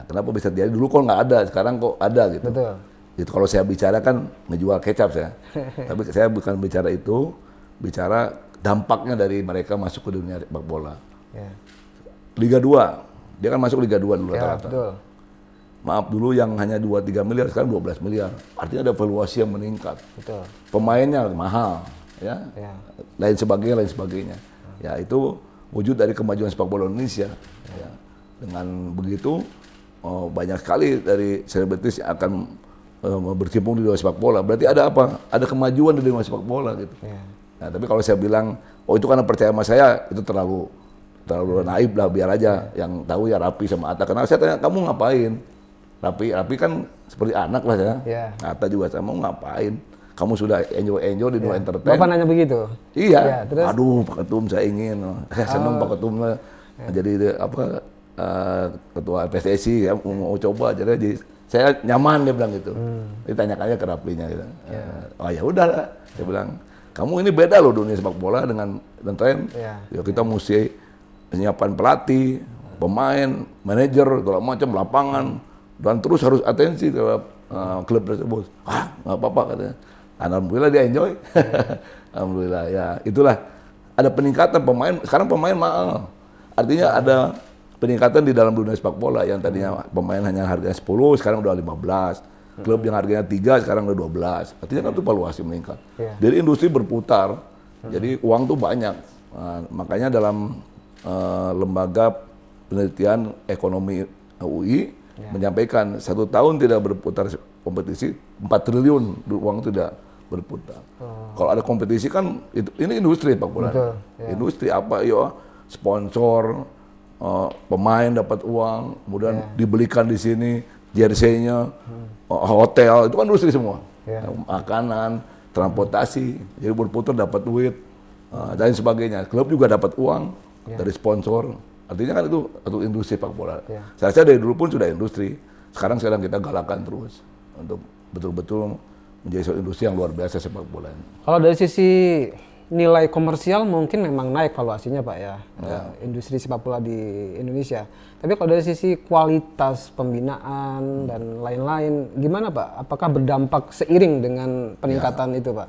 Kenapa bisa terjadi? Dulu kok nggak ada, sekarang kok ada gitu. Betul. Itu kalau saya bicara kan ngejual kecap saya. Tapi saya bukan bicara itu, bicara dampaknya dari mereka masuk ke dunia sepak bola. Liga 2. Dia kan masuk Liga 2 dulu rata-rata. Maaf, dulu yang hanya 2-3 miliar, sekarang 12 miliar. Artinya ada valuasi yang meningkat. Pemainnya mahal, lain sebagainya. Ya itu wujud dari kemajuan sepak bola Indonesia. Ya. Dengan begitu banyak sekali dari selebritis yang akan berkecimpung di dunia sepak bola. Berarti ada apa? Ada kemajuan di dunia sepak bola gitu. Nah, tapi kalau saya bilang, oh itu karena percaya sama saya, itu terlalu naif lah, biar aja yang tahu ya Rapi sama Atta. Karena saya tanya, kamu ngapain? Rapi kan seperti anak lah ya. Atta juga sama, mau ngapain? Kamu sudah enjoy di dunia entertain. Bapak nanya begitu? Iya. Terus? Aduh, Pak Ketum saya ingin. Saya senang Pak Ketum lah. Jadi ketua PSSI ya, mau coba. Jadi saya nyaman, dia bilang gitu. Ditanyakannya ke Rapinya gitu. Oh ya udahlah, dia bilang, kamu ini beda loh dunia sepak bola dengan entertain. Ya kita mesti menyiapkan pelatih, pemain, manajer, segala macam, lapangan, dan terus harus atensi terhadap klub tersebut. Nggak apa-apa katanya. Alhamdulillah dia enjoy. Alhamdulillah ya, itulah ada peningkatan pemain. Sekarang pemain mahal. Artinya ada peningkatan di dalam dunia sepak bola yang tadinya pemain hanya harganya 10, sekarang udah 15. Klub yang harganya 3, sekarang udah 12. Artinya kan itu valuasi meningkat. Jadi industri berputar. Jadi uang tuh banyak. Makanya dalam lembaga penelitian ekonomi UI menyampaikan 1 tahun tidak berputar kompetisi, 4 triliun uang tidak berputar. Kalau ada kompetisi kan ini industri sepak bola. Industri apa ya? Sponsor, pemain dapat uang, kemudian dibelikan di sini jersey-nya, hotel, itu kan industri semua. Makanan, transportasi, jadi berputar dapat duit dan sebagainya. Klub juga dapat uang dari sponsor. Artinya kan itu industri sepak bola. Saya rasa dari dulu pun sudah industri. Sekarang kita galakan terus untuk betul-betul menjadi suatu industri yang luar biasa sepak bola. Kalau dari sisi nilai komersial mungkin memang naik valuasinya Pak ya, industri sepak bola di Indonesia. Tapi kalau dari sisi kualitas pembinaan dan lain-lain, gimana Pak? Apakah berdampak seiring dengan peningkatan itu Pak?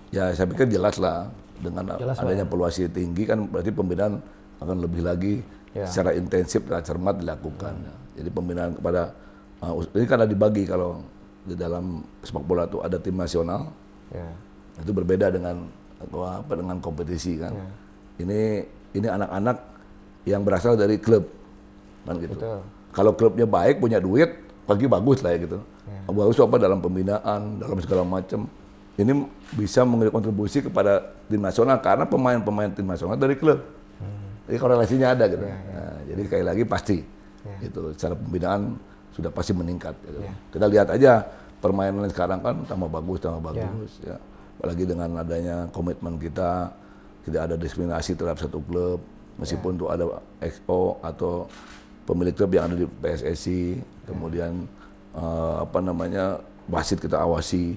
Ya saya pikir jelas lah, dengan adanya valuasi tinggi kan berarti pembinaan akan lebih lagi secara intensif dan cermat dilakukan. Jadi pembinaan kepada, ini kan ada dibagi kalau di dalam sepak bola itu ada tim nasional, itu berbeda dengan kompetisi kan. Ini anak-anak yang berasal dari klub kan gitu. Kalau klubnya baik, punya duit, bagus lah ya gitu. Bagus apa dalam pembinaan, dalam segala macam. Ini bisa memberi kontribusi kepada tim nasional karena pemain-pemain tim nasional dari klub. Jadi korelasinya ada gitu. Nah, jadi sekali lagi pasti gitu. Secara pembinaan sudah pasti meningkat. Gitu. Kita lihat aja permainan sekarang kan tambah bagus. Ya. Apalagi dengan adanya komitmen kita, tidak ada diskriminasi terhadap satu klub, meskipun itu ada XO atau pemilik klub yang ada di PSSI, kemudian wasit kita awasi,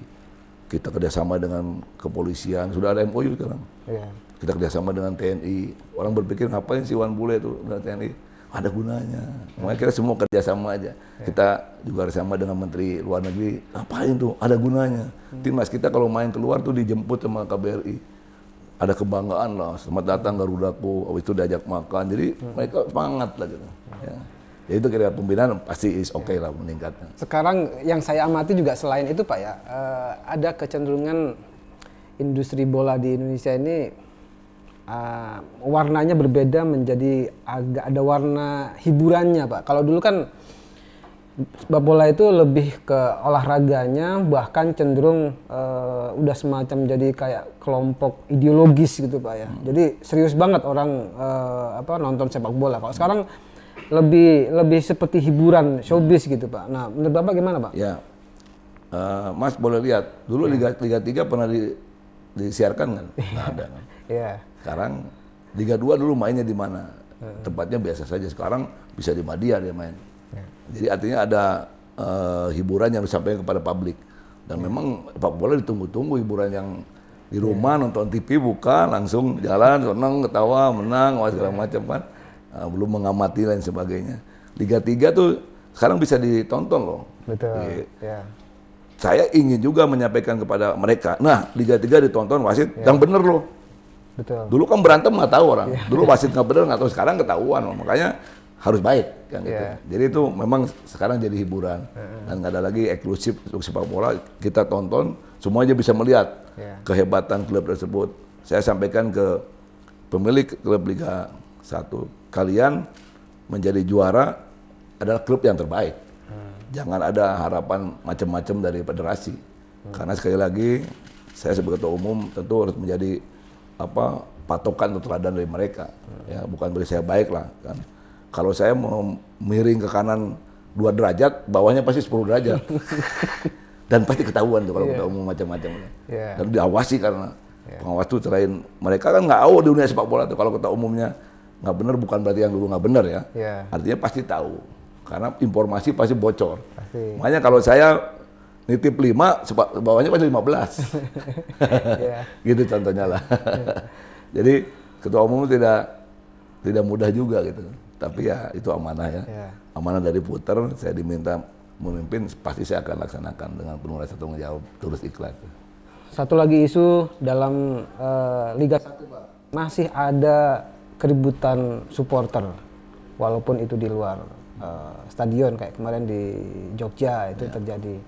kita kerjasama dengan kepolisian, sudah ada MOU sekarang. Kita kerjasama dengan TNI. Orang berpikir ngapain sih Wan Bule itu dengan TNI? Ada gunanya. Makanya kita semua kerjasama aja. Kita juga bersama dengan Menteri Luar Negeri. Ngapain tuh? Ada gunanya. Timnas kita kalau main keluar tuh dijemput sama KBRI. Ada kebanggaan lah. Selamat datang Garudaku. Habis itu diajak makan. Jadi mereka semangat lah gitu. Ya itu kira-kira pembinaan pasti is okay lah meningkatnya. Sekarang yang saya amati juga selain itu Pak ya, ada kecenderungan industri bola di Indonesia ini warnanya berbeda menjadi agak ada warna hiburannya Pak. Kalau dulu kan sepak bola itu lebih ke olahraganya, bahkan cenderung udah semacam jadi kayak kelompok ideologis gitu Pak ya. Jadi serius banget orang nonton sepak bola. Kalau sekarang lebih seperti hiburan, showbiz gitu Pak. Nah, menurut Bapak gimana Pak? Ya, Mas boleh lihat dulu Liga 3 pernah disiarkan kan? Nggak ada kan? Sekarang Liga 2 dulu mainnya di mana? Tempatnya biasa saja. Sekarang bisa di Madia dia main. Jadi artinya ada hiburan yang disampaikan kepada publik. Dan memang sepak bola ditunggu-tunggu, hiburan yang di rumah nonton TV buka langsung jalan, senang, ketawa, menang, segala macam kan. Belum mengamati lain sebagainya. Liga 3 tuh sekarang bisa ditonton loh. Betul. Saya ingin juga menyampaikan kepada mereka, nah Liga 3 ditonton wasit yang bener loh. Betul. Dulu kan berantem nggak tahu orang. Dulu wasit nggak bener nggak tahu, sekarang ketahuan. Makanya harus baik kan gitu. Jadi itu memang sekarang jadi hiburan dan nggak ada lagi eksklusif untuk sepak bola. Kita tonton, semua aja bisa melihat kehebatan klub tersebut. Saya sampaikan ke pemilik klub Liga Satu, kalian menjadi juara adalah klub yang terbaik. Jangan ada harapan macam-macam dari federasi. Karena sekali lagi, saya sebagai ketua umum tentu harus menjadi patokan atau teladan dari mereka. Ya, bukan beri saya baik lah. Kan. Kalau saya mau miring ke kanan 2 derajat, bawahnya pasti 10 derajat. Dan pasti ketahuan tuh kalau ketua umum macam-macam. Dan diawasi karena pengawas tuh selain mereka kan nggak tahu di dunia sepak bola tuh. Kalau ketua umumnya nggak benar bukan berarti yang dulu nggak benar ya. Artinya pasti tahu. Karena informasi pasti bocor. Makanya kalau saya nitip 5, bawahnya pasti 15. Gitu contohnya lah. Jadi ketua umum tidak mudah juga gitu. Tapi ya itu amanah ya. Amanah dari puter, saya diminta memimpin, pasti saya akan laksanakan dengan penuh rasa tanggung jawab, tulus ikhlas. Satu lagi isu dalam Liga 1, Pak. Masih ada keributan supporter, walaupun itu di luar stadion kayak kemarin di Jogja itu terjadi.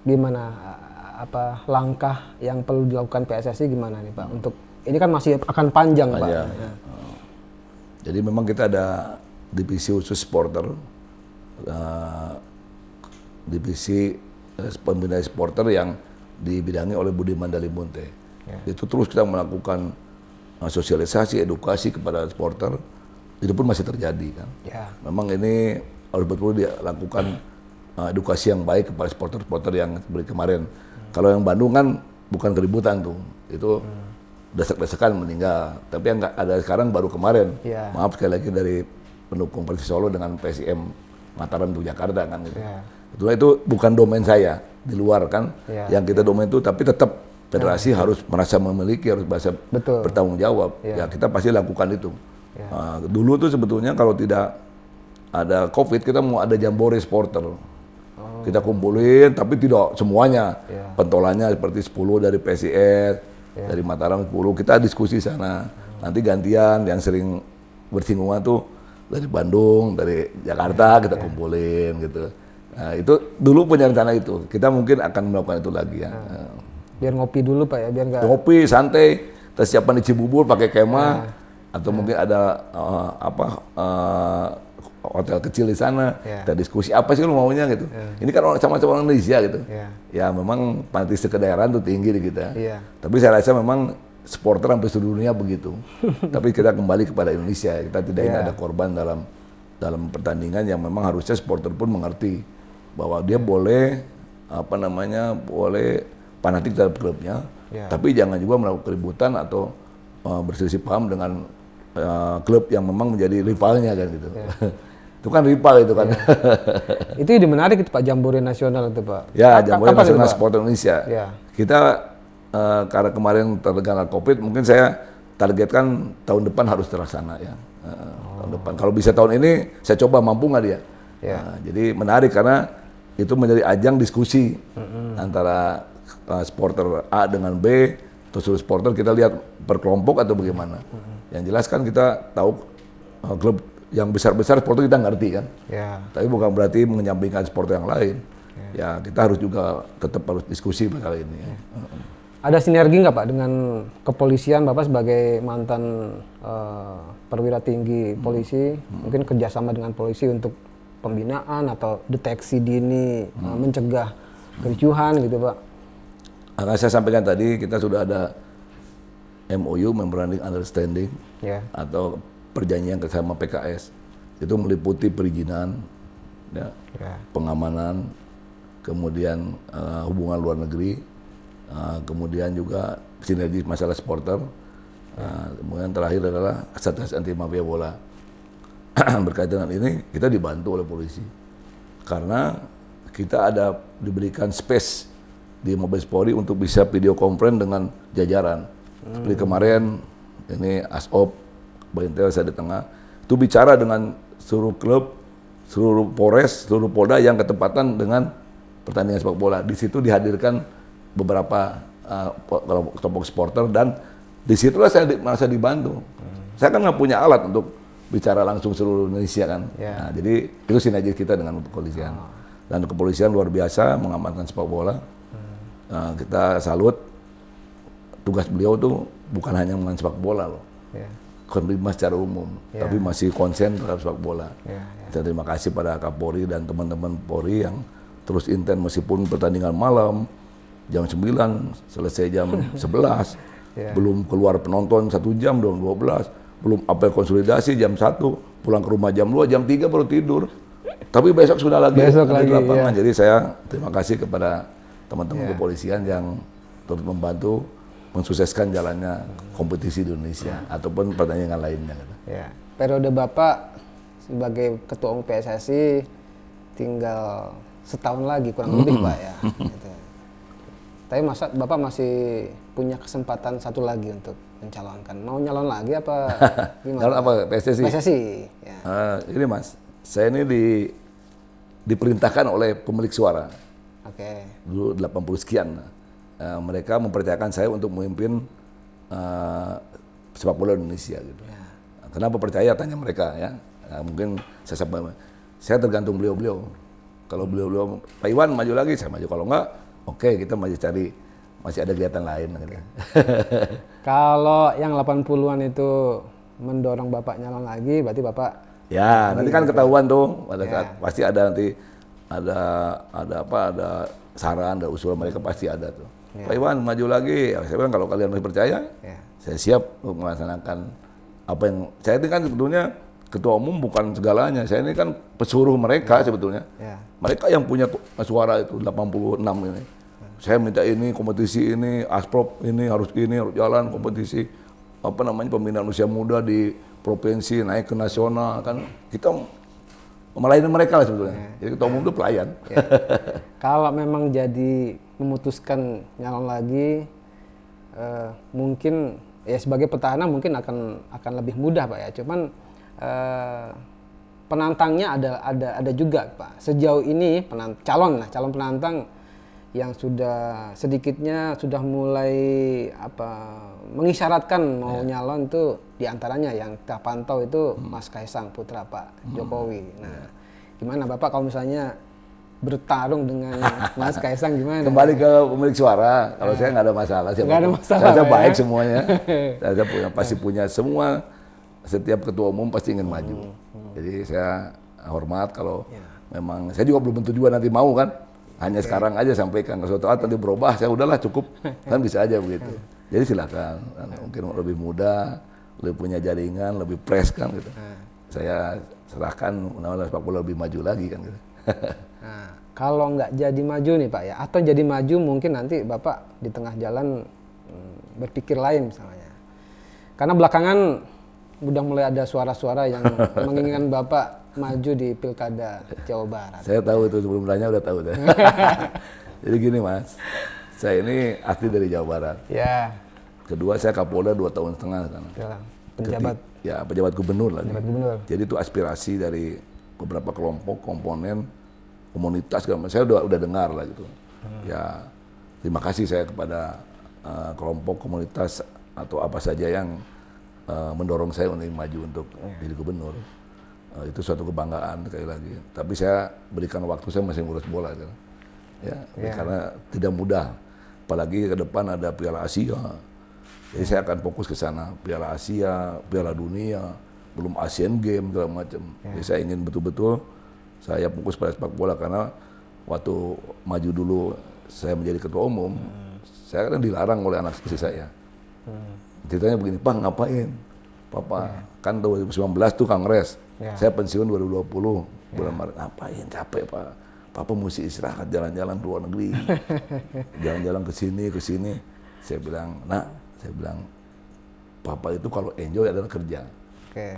Gimana langkah yang perlu dilakukan PSSI gimana nih Pak? Untuk ini kan masih akan panjang Pak. Jadi memang kita ada divisi khusus supporter, divisi pembinaan supporter yang dibidangi oleh Budiman Dalimunte. Itu terus kita melakukan sosialisasi, edukasi kepada supporter. Itu pun masih terjadi kan. Memang ini harus betul dilakukan edukasi yang baik kepada supporter-supporter yang seperti kemarin. Kalau yang Bandung kan bukan keributan tuh, itu desek-desekan meninggal. Tapi yang nggak ada sekarang baru kemarin. Maaf sekali lagi dari pendukung Persis Solo dengan PSM Mataram untuk Jakarta kan. Gitu. Itu bukan domain saya di luar kan. Yang kita domain itu, tapi tetap federasi harus merasa memiliki, harus merasa bertanggung jawab. Ya kita pasti lakukan itu. Dulu tuh sebetulnya kalau tidak ada COVID kita mau ada jambore supporter. Kita kumpulin, tapi tidak semuanya. Pentolannya seperti 10 dari PSIS, dari Mataram 10, kita diskusi sana. Nanti gantian yang sering bersinggungan tuh dari Bandung, dari Jakarta kita kumpulin gitu. Nah, itu dulu punya rencana itu. Kita mungkin akan melakukan itu lagi ya. Biar ngopi dulu Pak ya, biar nggak... Ngopi, santai, kita siapkan di Cibubur pakai kemah, atau mungkin ada hotel kecil di sana, kita diskusi apa sih lu maunya gitu. Ini kan sama-sama orang Indonesia gitu. Ya memang fanatisme kedaerahan tuh tinggi di kita. Tapi saya rasa memang supporter hampir seluruh dunia begitu. Tapi kita kembali kepada Indonesia. Kita tidak ingin ada korban dalam pertandingan yang memang harusnya supporter pun mengerti bahwa dia boleh boleh fanatik terhadap klubnya, tapi jangan juga melakukan keributan atau berselisih paham dengan klub yang memang menjadi rivalnya kan gitu. Itu kan rival itu kan. Itu ide menarik itu Pak, Jambore Nasional itu Pak. Ya, Jambore Nasional Supporter Indonesia. Kita karena kemarin terkena COVID, mungkin saya targetkan tahun depan harus terlaksana ya. Tahun depan. Kalau bisa tahun ini, saya coba mampu nggak dia. Jadi menarik karena itu menjadi ajang diskusi antara supporter A dengan B, atau seluruh supporter kita lihat per kelompok atau bagaimana. Yang jelas kan kita tahu klub yang besar-besar supporter kita ngerti kan. Tapi bukan berarti menyampingkan supporter yang lain. Ya kita harus juga tetap harus diskusi masalah ini. Ada sinergi nggak Pak dengan kepolisian, Bapak sebagai mantan perwira tinggi polisi, mungkin kerjasama dengan polisi untuk pembinaan atau deteksi dini, mencegah kericuhan gitu Pak? Akan saya sampaikan tadi, kita sudah ada MOU, Memorandum Understanding, atau perjanjian bersama PKS. Itu meliputi perizinan, pengamanan, kemudian hubungan luar negeri, kemudian juga sinergi masalah supporter, kemudian terakhir adalah Satgas Anti Mafia Bola. Berkaitan dengan ini kita dibantu oleh polisi karena kita ada diberikan space di Mabes Polri untuk bisa video conference dengan jajaran. Seperti kemarin ini ASOP, Baintel saya di tengah, itu bicara dengan seluruh klub, seluruh Polres, seluruh Polda yang ketepatan dengan pertandingan sepak bola. Di situ dihadirkan beberapa kelompok supporter dan disitulah saya merasa dibantu. Saya kan nggak punya alat untuk bicara langsung seluruh Indonesia kan. Nah, jadi itu sinergi kita dengan kepolisian. Dan kepolisian luar biasa mengamankan sepak bola. Kita salut, tugas beliau tuh bukan hanya mengamankan sepak bola loh. penerima secara umum, tapi masih konsen terhadap sepak bola. Saya terima kasih pada Kapolri dan teman-teman Polri yang terus intens meskipun pertandingan malam, jam 9, selesai jam 11, belum keluar penonton 1 jam, 12, belum apel konsolidasi jam 1, pulang ke rumah jam 2, jam 3 baru tidur. Tapi besok sudah lagi di lapangan. Jadi saya terima kasih kepada teman-teman kepolisian yang turut membantu mensukseskan jalannya kompetisi di Indonesia ataupun pertandingan lainnya. Ya. Periode Bapak sebagai Ketua Umum PSSI tinggal setahun lagi kurang lebih Pak ya. Gitu. Tapi masa Bapak masih punya kesempatan satu lagi untuk mencalonkan. Mau nyalon lagi apa gimana? Nyalon apa? PSSI? PSSI. Ya. Ini Mas, saya ini diperintahkan oleh pemilik suara. Dulu 80 sekian. Mereka mempercayakan saya untuk memimpin sepak bola Indonesia gitu. Kenapa percaya? Tanya mereka ya. Mungkin saya tergantung beliau-beliau. Kalau beliau-beliau Pak Iwan maju lagi, saya maju. Kalau enggak, oke, kita masih ada kegiatan lain gitu. Kalau yang 80-an itu mendorong Bapak nyalon lagi, berarti Bapak nanti kan ketahuan tuh pada saat pasti ada nanti ada saran, ada usulan mereka pasti ada tuh. Pak Iwan maju lagi, saya bilang kalau kalian masih percaya, saya siap untuk melaksanakan apa yang saya ini kan sebetulnya ketua umum bukan segalanya, saya ini kan pesuruh mereka sebetulnya. Mereka yang punya suara itu 86 ini. Saya minta ini kompetisi ini, Asprop ini harus jalan kompetisi pembinaan usia muda di provinsi naik ke nasional kan kita melayani mereka lah sebetulnya. Jadi ketua umum itu pelayan. Kalau memang jadi memutuskan nyalon lagi, mungkin ya sebagai petahana mungkin akan lebih mudah Pak ya. Cuman penantangnya ada juga Pak. Sejauh ini calon penantang yang sudah sedikitnya sudah mulai mengisyaratkan mau nyalon itu diantaranya yang kita pantau itu Mas Kaisang putra Pak Jokowi. Nah, gimana Bapak kalau misalnya bertarung dengan Mas Kaisang gimana? Kembali ke pemilik suara, kalau saya nggak ada masalah. Nggak ada masalah. Saya baik semuanya. Saya pasti punya semua. Setiap ketua umum pasti ingin maju. Jadi saya hormat kalau memang saya juga belum tentu juga nanti mau kan. Hanya sekarang aja sampaikan, kalau suatu saat nanti berubah, saya udahlah cukup, kan bisa aja begitu. Jadi silakan, mungkin lebih muda, lebih punya jaringan, lebih fresh kan gitu. Saya serahkan undang-undang sepak bola lebih maju lagi kan gitu. Nah, kalau nggak jadi maju nih Pak ya, atau jadi maju mungkin nanti Bapak di tengah jalan berpikir lain misalnya. Karena belakangan udah mulai ada suara-suara yang menginginkan Bapak maju di Pilkada Jawa Barat. Saya tahu itu sebelum tanya udah tahu deh. Jadi gini Mas, saya ini asli dari Jawa Barat. Ya. Kedua saya Kapolda 2,5 tahun sana. Penjabat. Pejabat gubernur lagi. Penjabat gubernur. Jadi itu aspirasi dari beberapa kelompok, komponen, komunitas. Saya udah dengar lah gitu. Ya, terima kasih saya kepada kelompok, komunitas atau apa saja yang mendorong saya untuk maju untuk jadi gubernur. Itu suatu kebanggaan sekali lagi. Tapi saya berikan waktu, saya masih ngurus bola kan. Karena tidak mudah. Apalagi ke depan ada Piala Asia. Jadi saya akan fokus ke sana. Piala Asia, Piala Dunia, belum Asian Games segala macam. Jadi saya ingin betul-betul saya fokus pada sepak bola karena waktu maju dulu saya menjadi ketua umum, saya kan dilarang oleh anak istri saya. Ceritanya begini, Pak ngapain? Papa kan 2019 tuh Kongres. Saya pensiun 2020 bulan Maret. Ngapain? Capek Pak. Papa mesti istirahat, jalan-jalan ke luar negeri. Jalan-jalan ke sini. Saya bilang, Papa itu kalau enjoy adalah kerja.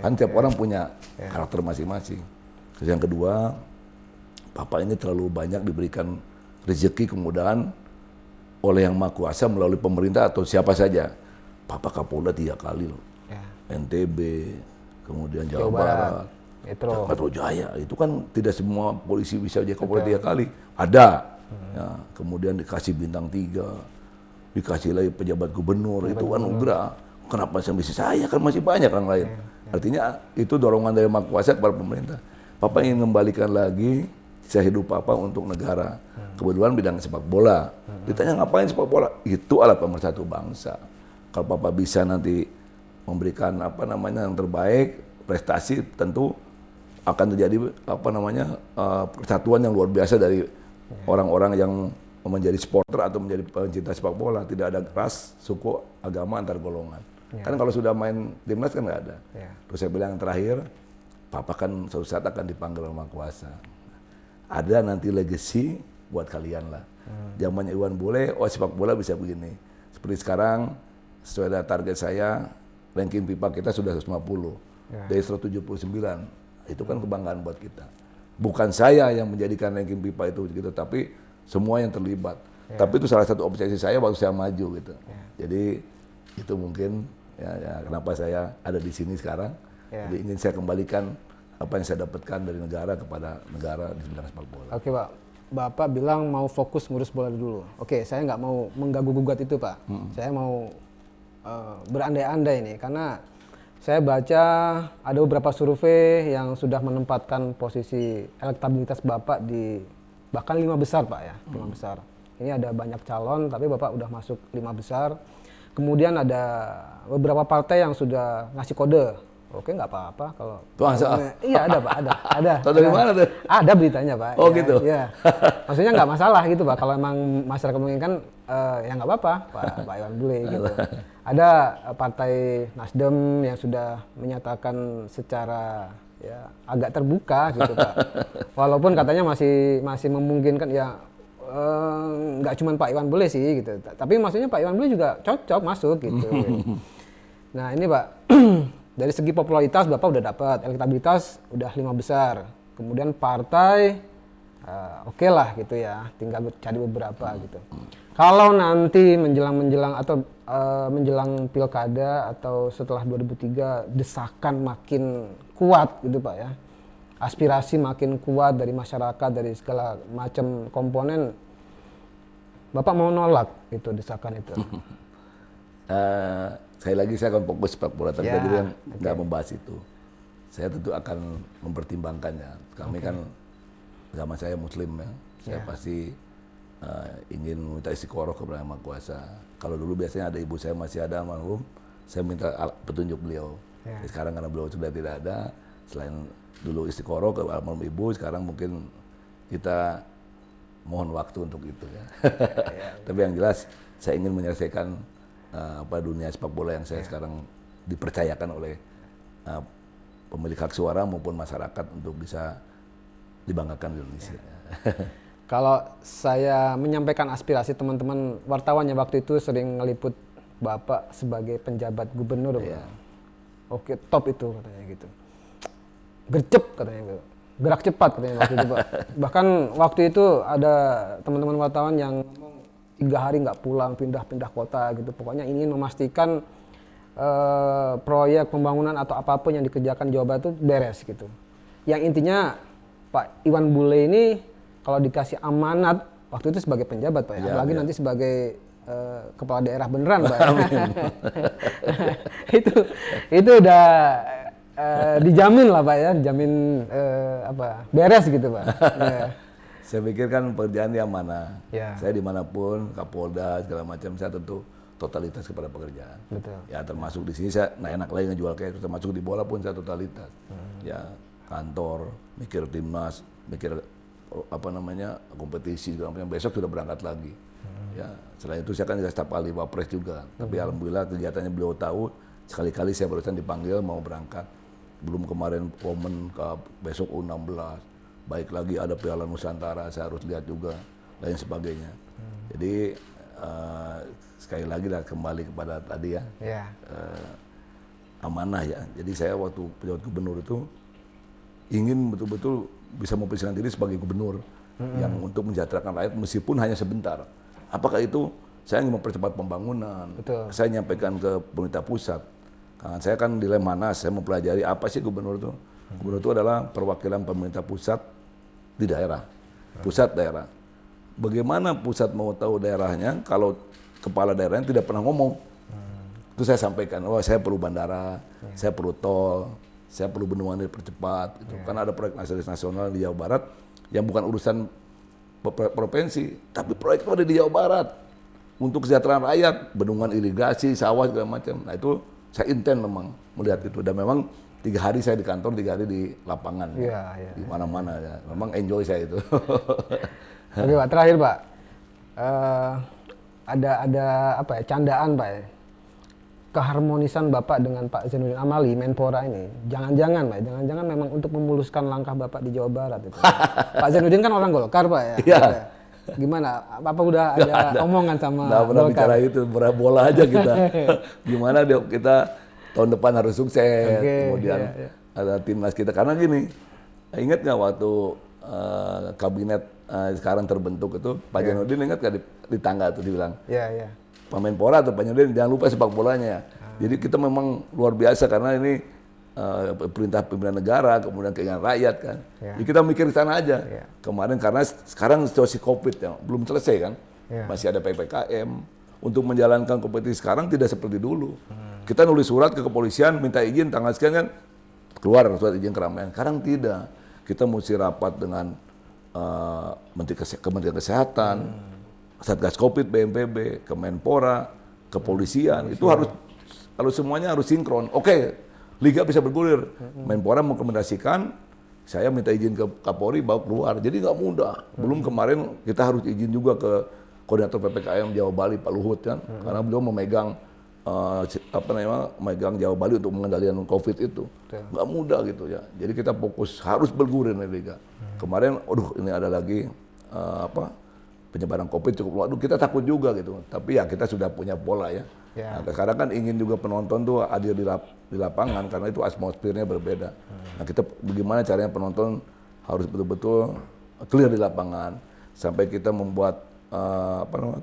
Kan tiap orang punya karakter masing-masing. Terus yang kedua, Papa ini terlalu banyak diberikan rezeki kemudahan oleh Yang Maha Kuasa melalui pemerintah atau siapa saja. Papa Kapolda 3 kali loh. NTB, kemudian Jawa Barat, Metro Jaya. Itu kan tidak semua polisi bisa jadi Kapolda 3 kali. Ada. Ya, kemudian dikasih bintang 3, dikasih lagi pejabat gubernur, itu anugerah. Kenapa saya kan masih banyak orang lain. Artinya itu dorongan dari Maha Kuasa kepada pemerintah. Papa ingin mengembalikan lagi sisa hidup Papa untuk negara. Kebetulan bidang sepak bola. Ditanya ngapain sepak bola? Itu alat pemersatu bangsa. Kalau Papa bisa nanti memberikan yang terbaik, prestasi tentu akan terjadi persatuan yang luar biasa dari orang-orang yang menjadi supporter atau menjadi pencinta sepak bola. Tidak ada ras, suku, agama antar golongan. Kan kalau sudah main timnas kan nggak ada. Terus saya bilang yang terakhir, Papa kan suatu saat akan dipanggil Yang Maha Kuasa. Ada nanti legacy buat kalian lah. Zamannya Iwan Bule, sepak bola bisa begini. Seperti sekarang, sesuai dengan target saya, ranking FIFA kita sudah 150 dari 179. Itu kan kebanggaan buat kita. Bukan saya yang menjadikan ranking FIFA itu gitu, tapi semua yang terlibat. Tapi itu salah satu obsesi saya waktu saya maju gitu. Jadi itu mungkin ya kenapa saya ada di sini sekarang. Jadi ingin saya kembalikan apa yang saya dapatkan dari negara kepada negara di bidang sepak bola. Oke Pak, Bapak bilang mau fokus ngurus bola dulu. Oke, saya nggak mau mengganggu-gugat itu Pak. Saya mau berandai-andai nih, karena saya baca ada beberapa survei yang sudah menempatkan posisi elektabilitas Bapak di bahkan 5 besar Pak ya, 5 besar. Ini ada banyak calon, tapi Bapak udah masuk 5 besar. Kemudian ada beberapa partai yang sudah ngasih kode. Oke, nggak apa-apa kalau. Iya ada Pak, ada. Tahu dari mana tuh? Ada beritanya Pak. Oh ya, gitu. Iya. Maksudnya nggak masalah gitu Pak. Kalau emang masyarakat menginginkan, ya nggak apa-apa Pak Iwan Bule gitu. Ada partai Nasdem yang sudah menyatakan secara ya agak terbuka gitu Pak. Walaupun katanya masih memungkinkan ya. Nggak cuma Pak Iwan Bule sih gitu, tapi maksudnya Pak Iwan Bule juga cocok masuk gitu. Nah ini Pak, dari segi popularitas Bapak udah dapat, elektabilitas udah 5 besar, kemudian partai oke lah gitu ya, tinggal cari beberapa gitu. Kalau nanti menjelang atau menjelang pilkada atau setelah 2003 desakan makin kuat gitu Pak ya, aspirasi makin kuat dari masyarakat, dari segala macam komponen, Bapak mau nolak itu desakan itu? Sekali lagi saya akan fokus sepak bola, tapi tadi yang nggak membahas itu. Saya tentu akan mempertimbangkannya. Kami kan agama saya Muslim ya, saya pasti ingin meminta istiqoroh kepada Yang Maha Kuasa. Kalau dulu biasanya ada ibu saya masih ada almarhum, saya minta petunjuk beliau. Sekarang karena beliau sudah tidak ada, selain dulu istiqoroh ke almarhum ibu, sekarang mungkin kita mohon waktu untuk itu ya. Tapi yang jelas saya ingin menyelesaikan dunia sepak bola yang saya sekarang dipercayakan oleh pemilik hak suara maupun masyarakat untuk bisa dibanggakan di Indonesia. Kalau saya menyampaikan aspirasi teman-teman wartawannya waktu itu sering ngeliput Bapak sebagai penjabat gubernur, oke top itu katanya gitu. Gercep katanya gitu. Gerak cepat katanya waktu itu Pak. Bahkan waktu itu ada teman-teman wartawan yang ngomong 3 hari nggak pulang, pindah-pindah kota gitu. Pokoknya ingin memastikan proyek pembangunan atau apapun yang dikerjakan Jawa Barat itu beres gitu. Yang intinya Pak Iwan Bule ini kalau dikasih amanat waktu itu sebagai penjabat Pak ya, apalagi nanti sebagai kepala daerah beneran Pak. itu udah dijamin lah Pak ya, dijamin beres gitu Pak. Saya pikir kan pekerjaan yang mana, saya dimanapun, Kapolda segala macam, saya tentu totalitas kepada pekerjaan. Betul. Ya termasuk di sini saya enak lagi ngejual kayak termasuk di bola pun saya totalitas. Ya kantor, mikir timnas, mikir kompetisi segala macam. Besok sudah berangkat lagi. Ya selain itu saya kan staf ahli Wapres juga. Tapi alhamdulillah kegiatannya beliau tahu. Sekali-kali saya barusan dipanggil mau berangkat. Belum kemarin Women Cup, besok U16. Baik lagi ada Piala Nusantara, saya harus lihat juga, lain sebagainya. Jadi sekali lagi lah kembali kepada tadi ya, amanah ya. Jadi saya waktu pejabat gubernur itu ingin betul-betul bisa memposisikan diri sebagai gubernur yang untuk mensejahterakan rakyat meskipun hanya sebentar. Apakah itu saya ingin mempercepat pembangunan? Betul. Saya nyampaikan ke pemerintah pusat. Karena saya kan di Lemhanas, saya mempelajari apa sih gubernur itu. Gubernur itu adalah perwakilan pemerintah pusat di daerah, pusat daerah. Bagaimana pusat mau tahu daerahnya kalau kepala daerahnya tidak pernah ngomong? Itu saya sampaikan, saya perlu bandara, saya perlu tol, saya perlu bendungan dipercepat. Gitu. Karena ada proyek nasional di Jawa Barat yang bukan urusan provinsi, tapi proyek itu ada di Jawa Barat untuk kesejahteraan rakyat, bendungan irigasi, sawah segala macam. Nah itu saya intent memang melihat itu, dan memang 3 hari saya di kantor, 3 hari di lapangan, di mana-mana ya. Memang enjoy saya itu. Oke Pak, terakhir Pak, ada apa ya, candaan Pak ya, keharmonisan Bapak dengan Pak Zainuddin Amali, Menpora ini, jangan-jangan Pak, jangan-jangan memang untuk memuluskan langkah Bapak di Jawa Barat itu. Pak Zainuddin kan orang Golkar Pak ya. Iya. Gimana? Apa udah ada omongan sama Nggak pernah Golkar? bicara itu, bola aja kita. Gimana kita tahun depan harus sukses, kemudian ada timnas kita. Karena gini, ingat nggak waktu kabinet sekarang terbentuk itu, Pak Zainuddin ingat nggak di tangga itu dibilang? Iya. Pak Menpora atau Pak Zainuddin, jangan lupa sepak bolanya. Jadi kita memang luar biasa karena ini perintah pimpinan negara, kemudian keinginan rakyat kan. Jadi kita mikir ke sana aja. Kemarin karena sekarang situasi COVID ya, belum selesai kan. Masih ada PPKM. Untuk menjalankan kompetisi sekarang tidak seperti dulu. Kita nulis surat ke kepolisian, minta izin, tanggal sekian kan keluar surat izin keramaian. Sekarang tidak. Kita mesti rapat dengan Kementerian Kesehatan, Satgas Covid, BNPB, Kemenpora, kepolisian. Itu harus semuanya harus sinkron. Oke. Liga bisa bergulir. Menpora merekomendasikan, saya minta izin ke Kapolri bawa keluar. Jadi nggak mudah. Belum kemarin kita harus izin juga ke koordinator PPKM Jawa Bali Pak Luhut kan, karena beliau memegang memegang Jawa Bali untuk mengendalikan COVID itu. Nggak mudah gitu ya. Jadi kita fokus harus bergulir nih Liga. Kemarin, ini ada lagi penyebaran COVID cukup luas. Kita takut juga gitu. Tapi ya kita sudah punya pola ya. Nah, sekarang kan ingin juga penonton tuh hadir di lapangan karena itu atmosfernya berbeda. Nah, kita bagaimana caranya penonton harus betul-betul clear di lapangan sampai kita membuat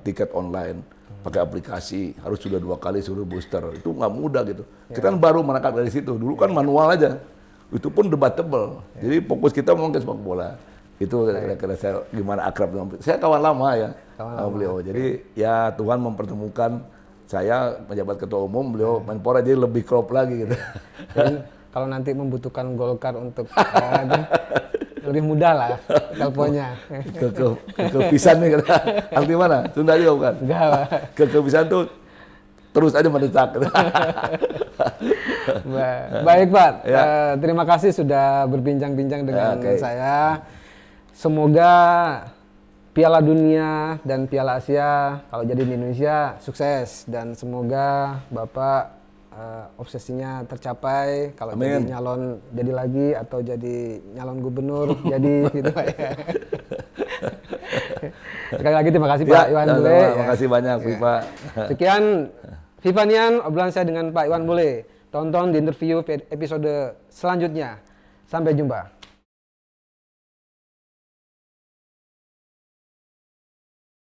tiket online pakai aplikasi, harus sudah 2 kali suruh booster. Itu nggak mudah gitu. Kita kan baru menangkap dari situ. Dulu kan manual aja. Itu pun debatable. Jadi fokus kita memang ke sepak bola. Itu kira-kira saya gimana akrab dengan saya, kawan lama ya sama beliau. Jadi ya Tuhan mempertemukan saya menjabat ketua umum, beliau Menpora, jadi lebih klop lagi gitu. Dan kalau nanti membutuhkan Golkar untuk lebih mudah lah teleponnya. Kepisan nih kata. Arti mana? Sunda juga bukan? Enggak, Pak. Kepisan tuh terus aja mendesak. Baik Pak, terima kasih sudah berbincang-bincang dengan saya. Semoga Piala Dunia dan Piala Asia kalau jadi di Indonesia sukses, dan semoga Bapak obsesinya tercapai. Kalau jadi nyalon jadi lagi atau jadi nyalon gubernur jadi gitu Pak ya. Sekali lagi terima kasih Pak Iwan Bule. Terima kasih banyak Viva. Sekian Vivanian obrolan saya dengan Pak Iwan Bule. Tonton di interview episode selanjutnya. Sampai jumpa.